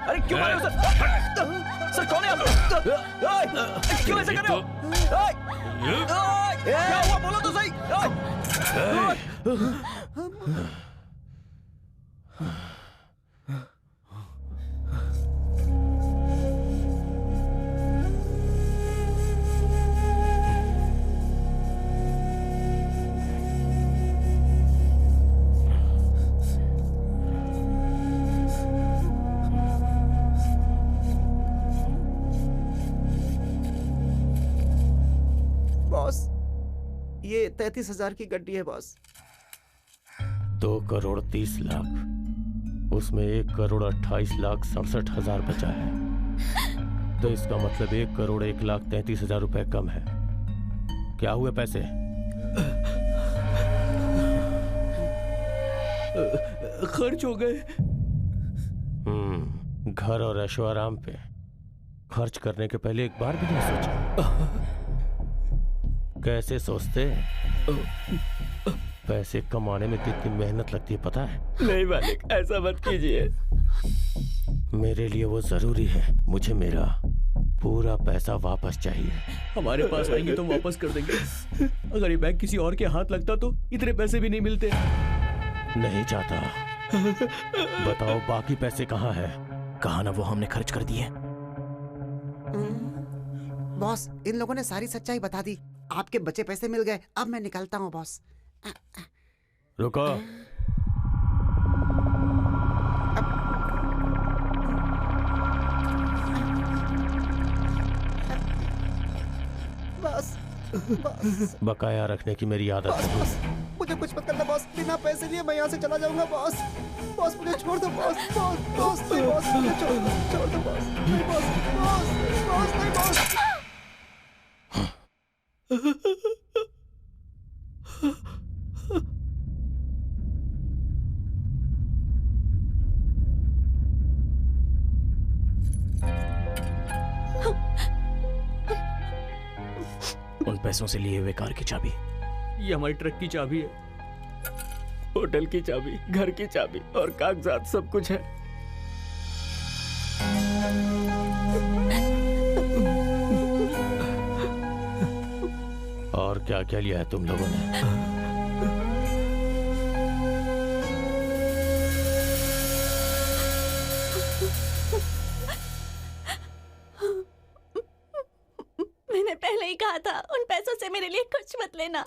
अरे क्यों मारे सर? सर कौन है आप? क्यों ऐसा कर रहे हो? क्या हुआ बोलो तो सही। बॉस, ये 33,000 की गड्डी है बॉस। 2 करोड़ 30 लाख, उसमें 1 करोड़ 28 लाख 67 हजार बचा है, तो इसका मतलब 1 करोड़ 1 लाख 33 हजार रुपए कम है। क्या हुए पैसे? खर्च हो गए। घर और ऐशो आराम पे खर्च करने के पहले एक बार भी नहीं सोचा? कैसे सोचते? पैसे कमाने में कितनी मेहनत लगती है पता है? नहीं मालिक, ऐसा मत कीजिए। मेरे लिए वो जरूरी है। मुझे मेरा पूरा पैसा वापस चाहिए। हमारे पास आएंगे तो वापस कर देंगे। अगर ये बैंक किसी और के हाथ लगता तो इतने पैसे भी नहीं मिलते। नहीं चाहता। बताओ बाकी पैसे कहाँ है? कहा ना वो हमने खर्च कर दिए। बॉस, इन लोगों ने सारी सच्चाई बता दी। आपके बचे पैसे मिल गए। अब मैं निकलता हूँ बॉस। रुको। Boss, boss. बकाया रखने की मेरी आदत है। बॉस, मुझे कुछ मत करना बॉस। बिना पैसे लिए मैं यहाँ से चला जाऊंगा बॉस। बॉस मुझे छोड़ दो बॉस। बॉस, बॉस, नहीं बॉस, मुझे छोड़ दो बॉस। नहीं बॉस, बॉस, बॉस, नहीं बॉस। उन पैसों से लिए हुए कार की चाबी। ये हमारी ट्रक की चाबी है। होटल की चाबी, घर की चाबी और कागजात सब कुछ है। और क्या क्या लिया है तुम लोगों ने? मैंने पहले ही कहा था उन पैसों से मेरे लिए कुछ मत लेना।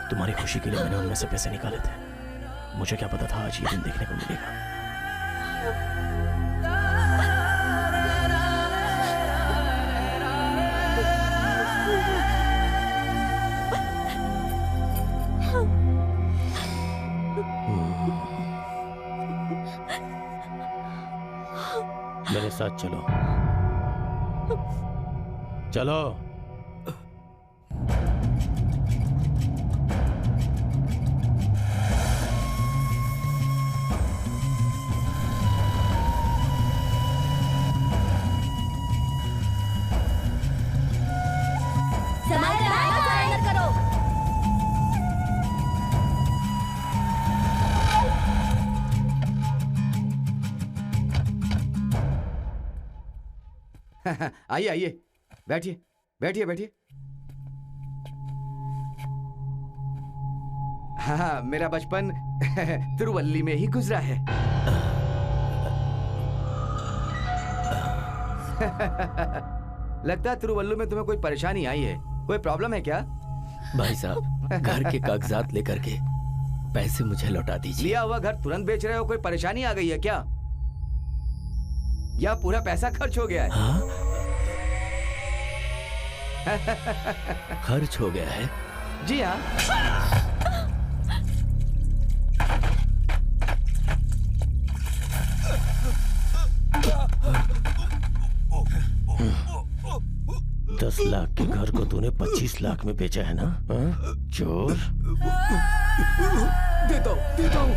तुम्हारी खुशी के लिए मैंने उनमें से पैसे निकाले थे। मुझे क्या पता था आज ये दिन देखने को मिलेगा। मेरे साथ चलो, चलो। आइए आइए, बैठिए बैठिए बैठिए। हाँ, मेरा बचपन तिरुवल्ली में ही गुजरा है। लगता है तिरुवल्लू में तुम्हें कोई परेशानी आई है। कोई प्रॉब्लम है क्या? भाई साहब, घर के कागजात लेकर के पैसे मुझे लौटा दीजिए। लिया हुआ घर तुरंत बेच रहे हो? कोई परेशानी आ गई है क्या? या पूरा पैसा खर्च हो गया है? हाँ? खर्च हो गया है? जी हाँ। $10 लाख के घर को तूने 25 लाख में बेचा है ना? हाँ? चोर। देता हूँ।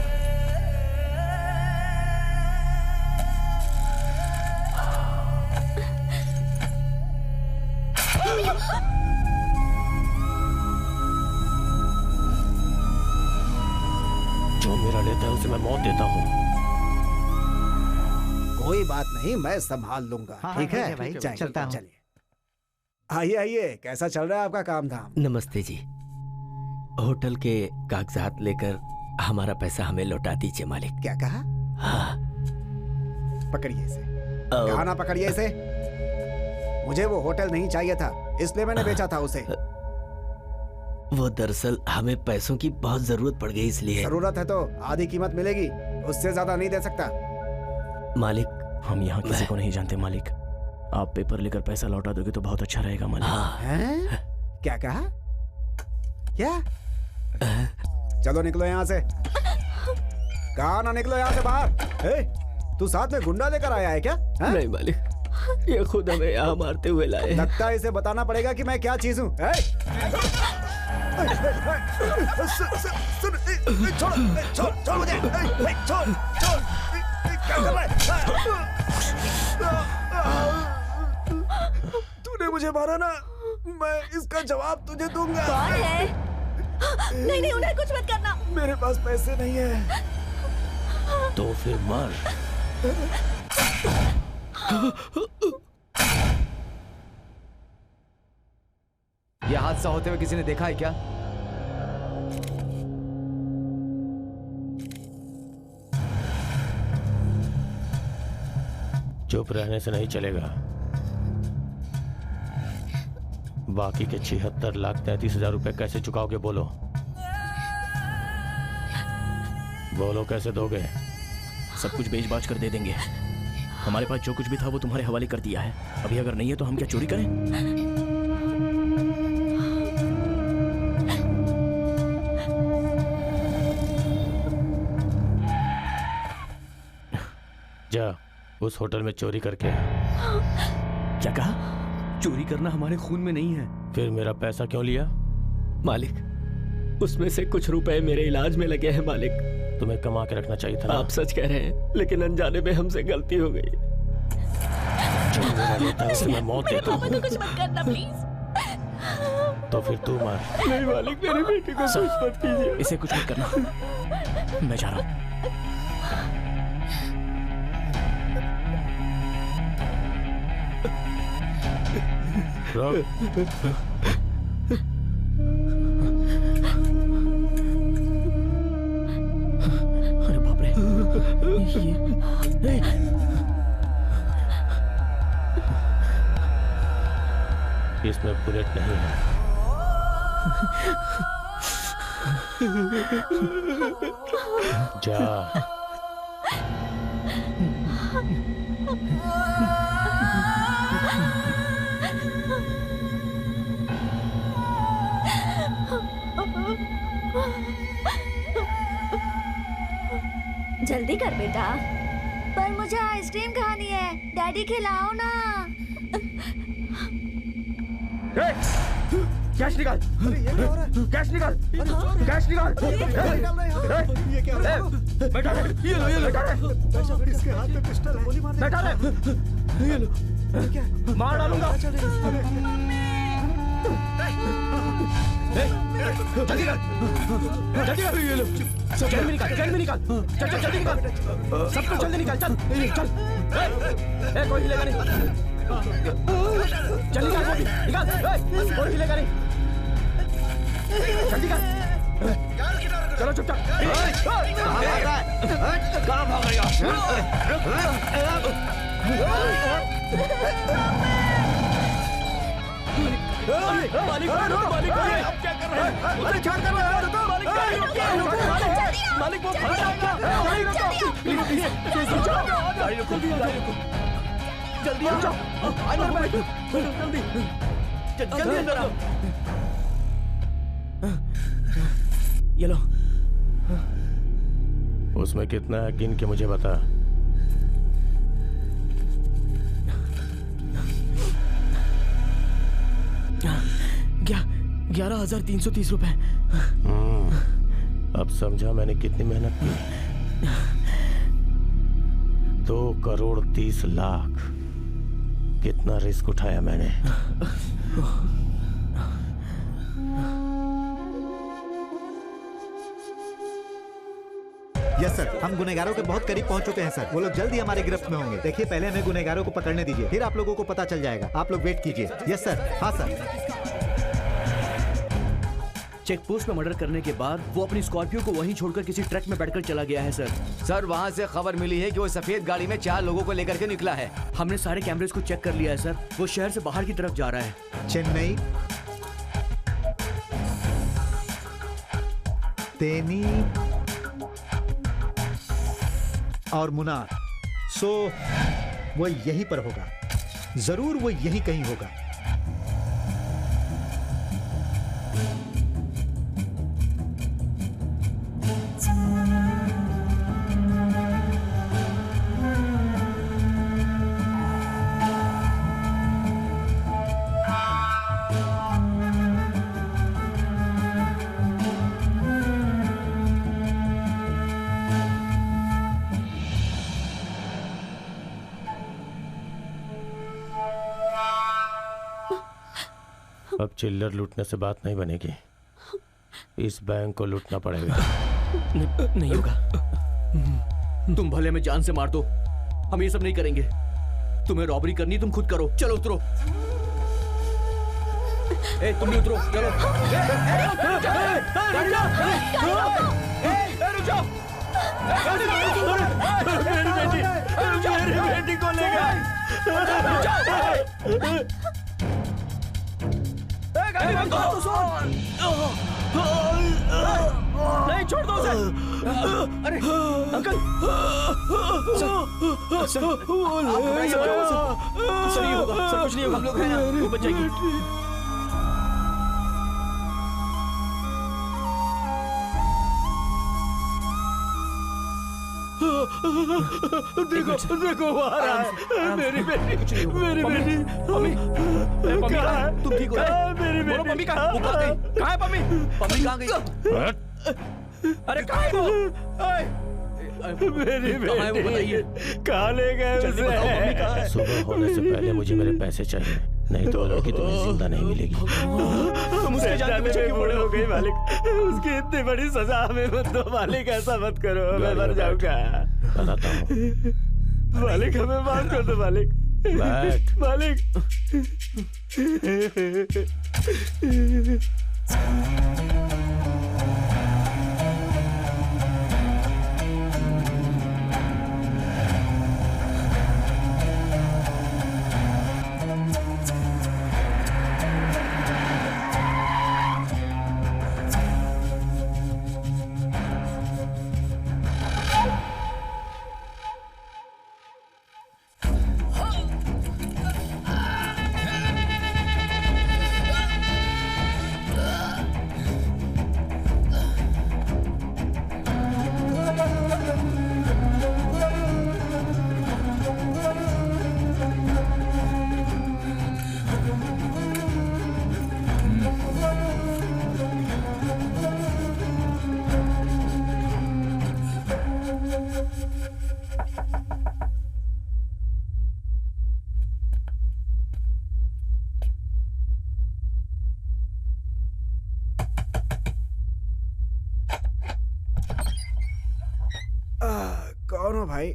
जो मेरा लेता है उसे मैं मौत देता हूँ। कोई बात नहीं, मैं संभाल लूंगा। हाँ, ठीक है भाई, जाइए, चलता हूँ। चलिए। आइए आइए, कैसा चल रहा है आपका काम धाम? नमस्ते जी। होटल के कागजात लेकर हमारा पैसा हमें लौटा दीजिए मालिक। क्या कहा? हाँ। पकड़िए इसे। कहा ना पकड़िए इसे। मुझे वो होटल नहीं चाहिए था, इसलिए मैंने बेचा था उसे। वो दरअसल हमें पैसों की बहुत जरूरत पड़ गई, इसलिए। जरूरत है तो आधी कीमत मिलेगी, उससे ज्यादा नहीं दे सकता। मालिक, हम यहाँ किसी को नहीं जानते मालिक। आप पेपर लेकर पैसा लौटा दोगे तो बहुत अच्छा रहेगा मालिक। हैं? क्या कहा? क्या? चलो निकलो यहाँ से। कहा ना निकलो यहाँ से बाहर। तू साथ में गुंडा लेकर आया है क्या? नहीं मालिक, ये खुद हमें यहाँ मारते हुए लाए। लगता है इसे बताना पड़ेगा कि मैं क्या चीज हूँ। छोड़ मुझे। छोड़। क्या कर रहा है? तूने मुझे मारा ना, मैं इसका जवाब तुझे दूंगा। कौन है? नहीं, उन्हें कुछ मत करना। मेरे पास पैसे नहीं है। तो फिर मर। यह हादसा होते हुए किसी ने देखा है क्या? चुप रहने से नहीं चलेगा। बाकी के 76,33,000 रुपए कैसे चुकाओगे? बोलो कैसे दोगे? सब कुछ बेच बाच कर दे देंगे। हमारे पास जो कुछ भी था वो तुम्हारे हवाले कर दिया है। अभी अगर नहीं है तो हम क्या चोरी करें? जा उस होटल में चोरी करके। क्या कहा? चोरी करना हमारे खून में नहीं है। फिर मेरा पैसा क्यों लिया? मालिक, उसमें से कुछ रुपए मेरे इलाज में लगे हैं मालिक। तुम्हें कमा के रखना चाहिए था ना? आप सच कह रहे हैं, लेकिन अनजाने में हमसे गलती हो गई। जो मेरा लेता है उसे मैं मौत देता हूँ। कुछ मत करना प्लीज। तो फिर तू मार। नहीं मालिक, मेरी बेटी को कुछ मत कीजिए। इसे कुछ मत करना। मैं जा रहा हूँ। अरे बाप रे, इसमें बुलेट नहीं है। जा। जल्दी कर बेटा। पर मुझे आइसक्रीम खानी है, डैडी खिलाओ ना। कैश निकाल, कैश निकाल, कैश निकाल। ये क्या हो रहा है? बैठा रहे, ये लो, बैठा रहे। इसके हाथ में पिस्टल है, गोली मारने। बैठा रहे, ये लो, क्या मार डालूंगा। जल्दी कर, जल्दी कर, ये लो, चल में निकाल, चल में निकाल, चल चल जल्दी निकाल, सब कुछ जल्दी निकाल, चल चल। कोई हिलेगा नहीं, चल निकाल, निकाल, कोई हिलेगा नहीं, जल्दी कर। चलो चुपचाप। कहाँ भाग रही मालिक, मालिक आप क्या कर रहे हैं? अरे क्या कर रहे हैं? मालिक वो गाड़ी रुको, जल्दी आ जाओ, अंदर बैठो, जल्दी जल्दी अंदर आओ। ये लो। उसमें कितना है गिन के मुझे बता। क्या 11,330 रुपए। अब समझा मैंने कितनी मेहनत की। 2,30,00,000 कितना रिस्क उठाया मैंने। यस सर, हम गुनहगारों के बहुत करीब पहुंच चुके हैं सर। वो लोग जल्दी हमारे गिरफ्त में होंगे। देखिए, पहले हमें गुनहगारों को पकड़ने दीजिए, फिर आप लोगों को पता चल जाएगा। आप लोग वेट कीजिए। Yes sir. हाँ सर। चेक पोस्ट में मर्डर करने के बाद वो अपनी स्कॉर्पियो को वहीं छोड़कर किसी ट्रक में बैठकर चला गया है सर। सर वहाँ से खबर मिली है कि वो सफेद गाड़ी में 4 लोगों को लेकर के निकला है। हमने सारे कैमरेज को चेक कर लिया है सर। वो शहर से बाहर की तरफ जा रहा है। चेन्नई, तेनी और मुनार। सो वो यहीं पर होगा, जरूर वो यहीं कहीं होगा। अब चिल्लर लूटने से बात नहीं बनेगी। इस बैंक को लूटना पड़ेगा। नहीं होगा। तुम भले में जान से मार दो, हम ये सब नहीं करेंगे। तुम्हें रॉबरी करनी, तुम खुद करो। चलो उतरो। तुम भी उतरो। चलो। मेरी बेटी को ले गए। नहीं, छोड़ दो उसे। अरे अंकल, सर ये होगा, सर कुछ नहीं होगा, हम लोग हैं ना, वो बच जाएगी। देखो देखो वो आ रहा है। मेरी बेटी, मेरी बेटी। पम्मी, पम्मी कहाँ है? तुम ठीक हो? मेरी बेटी। बोलो पम्मी कहाँ? वो कहाँ गई? कहाँ है पम्मी? पम्मी कहाँ गई? अरे कहाँ है वो? मेरी बेटी कहाँ है वो बताइए। कहाँ ले गए उसे? सुबह होने से पहले मुझे मेरे पैसे चाहिए। नहीं तो वो लड़की तुम्हें जिंदा नहीं मिलेगी। मुझे जाने में बड़ी हो गई मालिक, उसकी इतनी बड़ी सजा हमें मत दो मालिक, ऐसा मत करो, मैं मर जाऊंगा। बताता हूँ मालिक, हमें माफ कर दो मालिक। बैठ। मालिक। कौन हो भाई?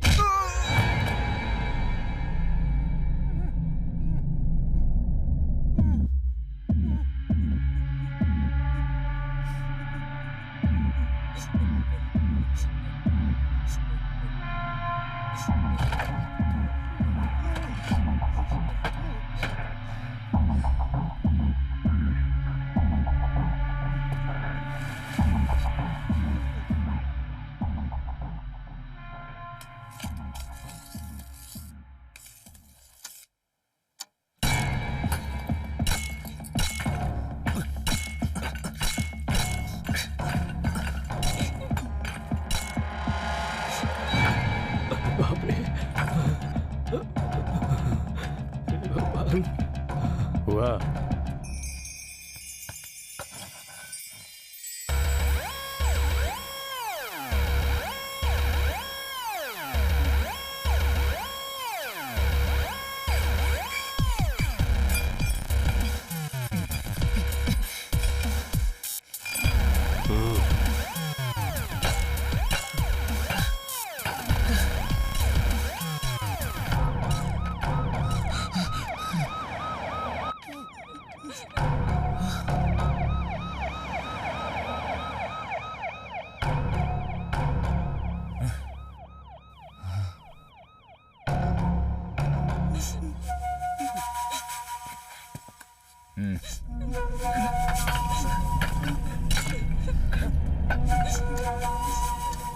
हुआ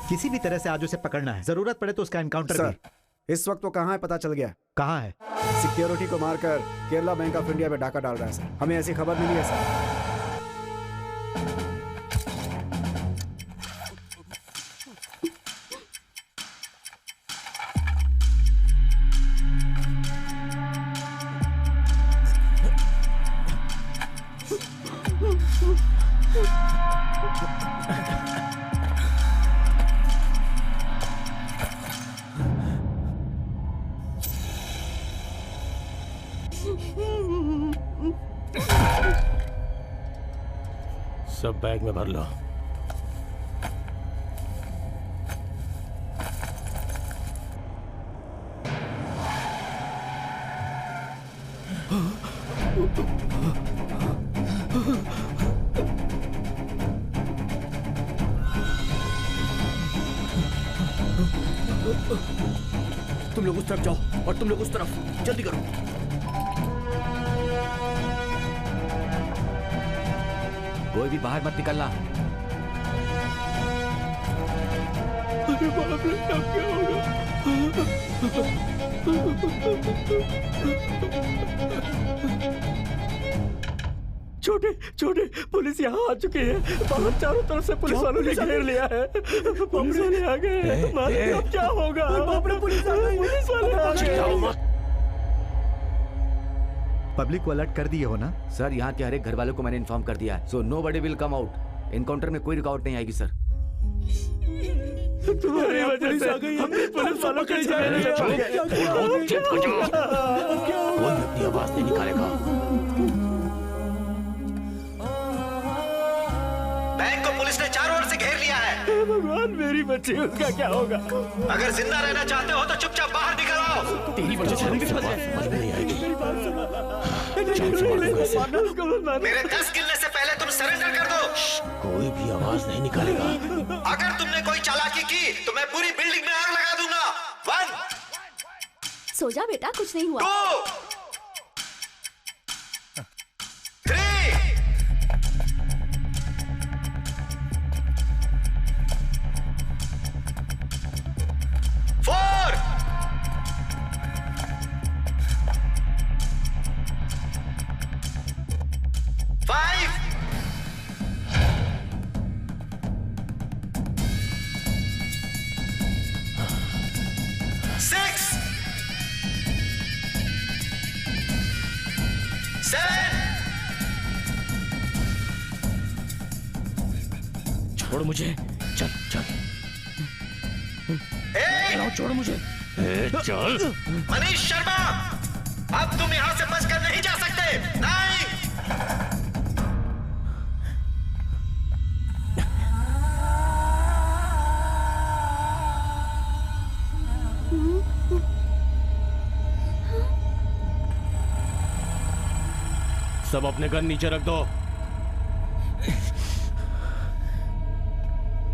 किसी भी तरह से आज उसे पकड़ना है, जरूरत पड़े तो उसका एनकाउंटर सर, इस वक्त वो कहाँ है पता चल गया? कहाँ है? सिक्योरिटी को मारकर केरला बैंक ऑफ इंडिया में डाका डाल रहा है सर। हमें ऐसी खबर मिली है सर। सब बैग में भर लो। तुम लोग उस तरफ जाओ और तुम लोग उस तरफ, जल्दी करो। कोई भी बाहर मत निकलना। अरे बाप रे, अब क्या होगा? छोटे छोटे पुलिस यहाँ आ चुकी है। बाहर चारों तरफ से पुलिस वालों ने घेर लिया है। पुलिस वाले आ गए। मालिक, अब क्या होगा? बाप रे, पुलिस वाले आ गए। पब्लिक को अलर्ट कर दिए हो ना? सर, यहाँ के हर एक घर वालों को मैंने इन्फॉर्म कर दिया है। So nobody will come out. Encounter में कोई रुकावट नहीं आएगी सर। तुम्हारी वजह से हमने पुलिस वालों को कोई अपनी आवाज नहीं निकालेगा। बैंक को पुलिस ने चारों ओर से घेर लिया है। भगवान मेरी बच्ची, उसका क्या होगा? अगर जिंदा रहना चाहते हो तो चुपचाप बाहर निकल आओ। तेरी वजह से मेरे 10 गिनने से पहले तुम सरेंडर कर दो। कोई भी आवाज नहीं निकालेगा। अगर तुमने कोई चालाकी की तो मैं पूरी बिल्डिंग में आग लगा दूंगा। 1 सो जा बेटा, कुछ नहीं हुआ। 2 3 4 5 6 7 छोड़ मुझे, चल चल। छोड़ मुझे। चल। मनीष शर्मा, अब तुम यहां से बचकर नहीं जा सकते। 9 सब अपने गन नीचे रख दो।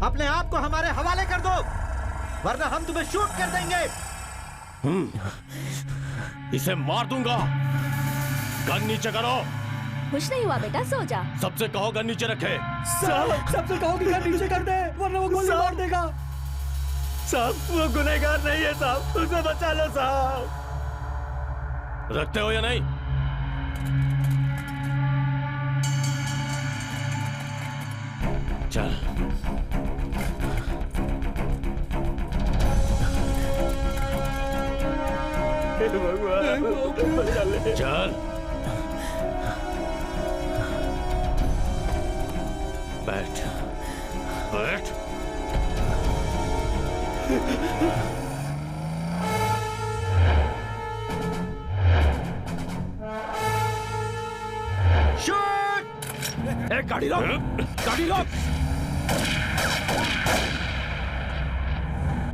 अपने आप को हमारे हवाले कर दो, वरना हम तुम्हें शूट कर देंगे। इसे मार दूंगा। गन नीचे करो। कुछ नहीं हुआ बेटा, सो जा। सबसे कहो गन नीचे रखे। सबसे कहो कि गन नीचे कर दे, वरना वो गोली मार देगा। साहब, वो गुनहगार नहीं है साहब, उसे बचा लो साहब। रखते हो या नहीं? चल। भगवान, चल। बैठ बैठ। शूट! एक गाड़ी रोक, गाड़ी रोक।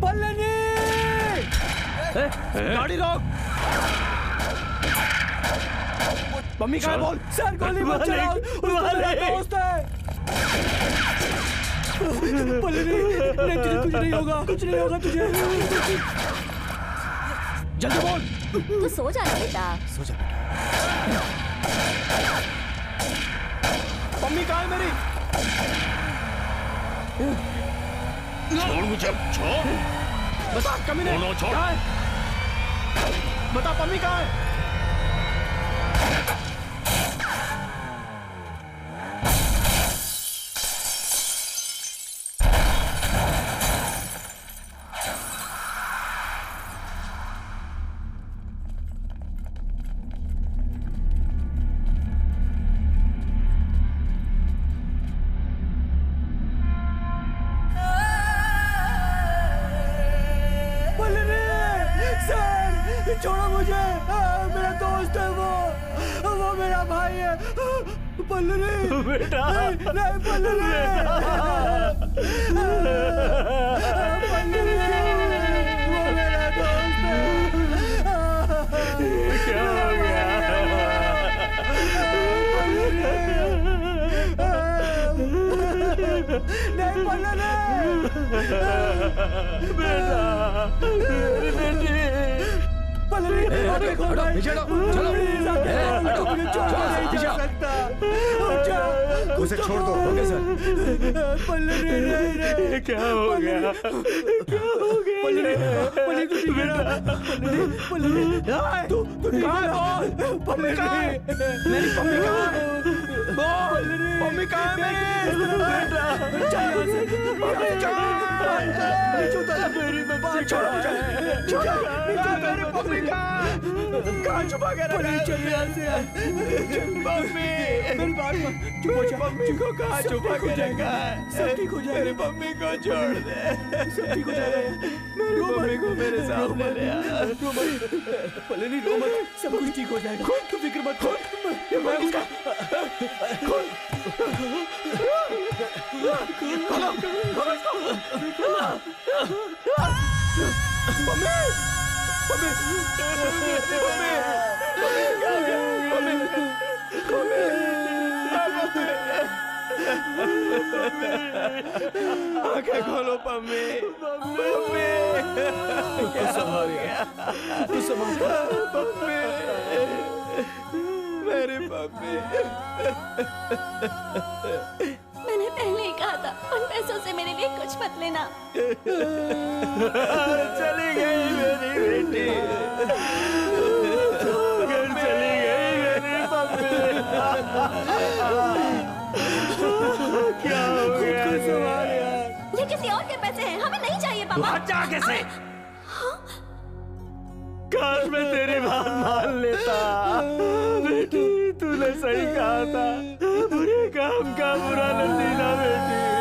पल्लनी! गाड़ी रोक। मम्मी कहाँ है बोल? सर गोली मत चलाओ, वो मेरा दोस्त है। पल्लनी, नहीं तुझे कुछ नहीं होगा, कुछ नहीं होगा तुझे। जल्दी बोल। तू सो जा ना बेटा। सो जा बेटा। मम्मी कहाँ है मेरी? छोड़ मुझे, छोड़। बता कमीने, कहाँ है? बता पम्मी कहाँ है? छोड़ो मुझे, मेरा दोस्त है वो मेरा भाई है। पल्लवी बेटा, नहीं पल्लवी, पल्लवी वो मेरा दोस्त है। क्या हो गया? नहीं पल्लवी बेटा, मेरी बेटी। उसे छोड़ दो। Okay sir. क्या हो गया? क्या हो गया? कहाँ है बोल? पम्मी कहाँ है? मेरी पम्मी कहाँ है? बोल, पम्मी कहाँ है मेरी? बेटा, चल यहाँ से। पम्मी कहाँ है? मेरी बच्ची छोड़ मेरी पम्मी कहाँ छुपा के रखा है? चल यहाँ से। पम्मी, मेरी बात मान। चुप हो जा। पम्मी को कहाँ छुपा के रखा है? सब ठीक हो जाएगा। मेरी पम्मी को छोड़ दे। सब ठीक हो जाएगा। मेरी पम्मी को मेरे सामने ले आ। रो मत, पलनी रो मत, सब कुछ ठीक हो जाएगा। तू फिक्र मत कर। मैं उसका आंखें खोलो पम्मी, पम्मी, तू संभाल गया, तू संभाल पम्मी, मेरी पम्मी। मैंने पहले ही कहा था उन पैसों से मेरे लिए कुछ मत लेना। चली गई मेरी बेटी, घर चली गई मेरी पम्मी। क्या हो गया? ये किसी और के पैसे हैं, हमें नहीं चाहिए पापा। हट जा आगे से। काश मैं तेरी बात मान लेता। बेटी, तूने सही कहा था, बुरे काम का बुरा नतीजा बेटी।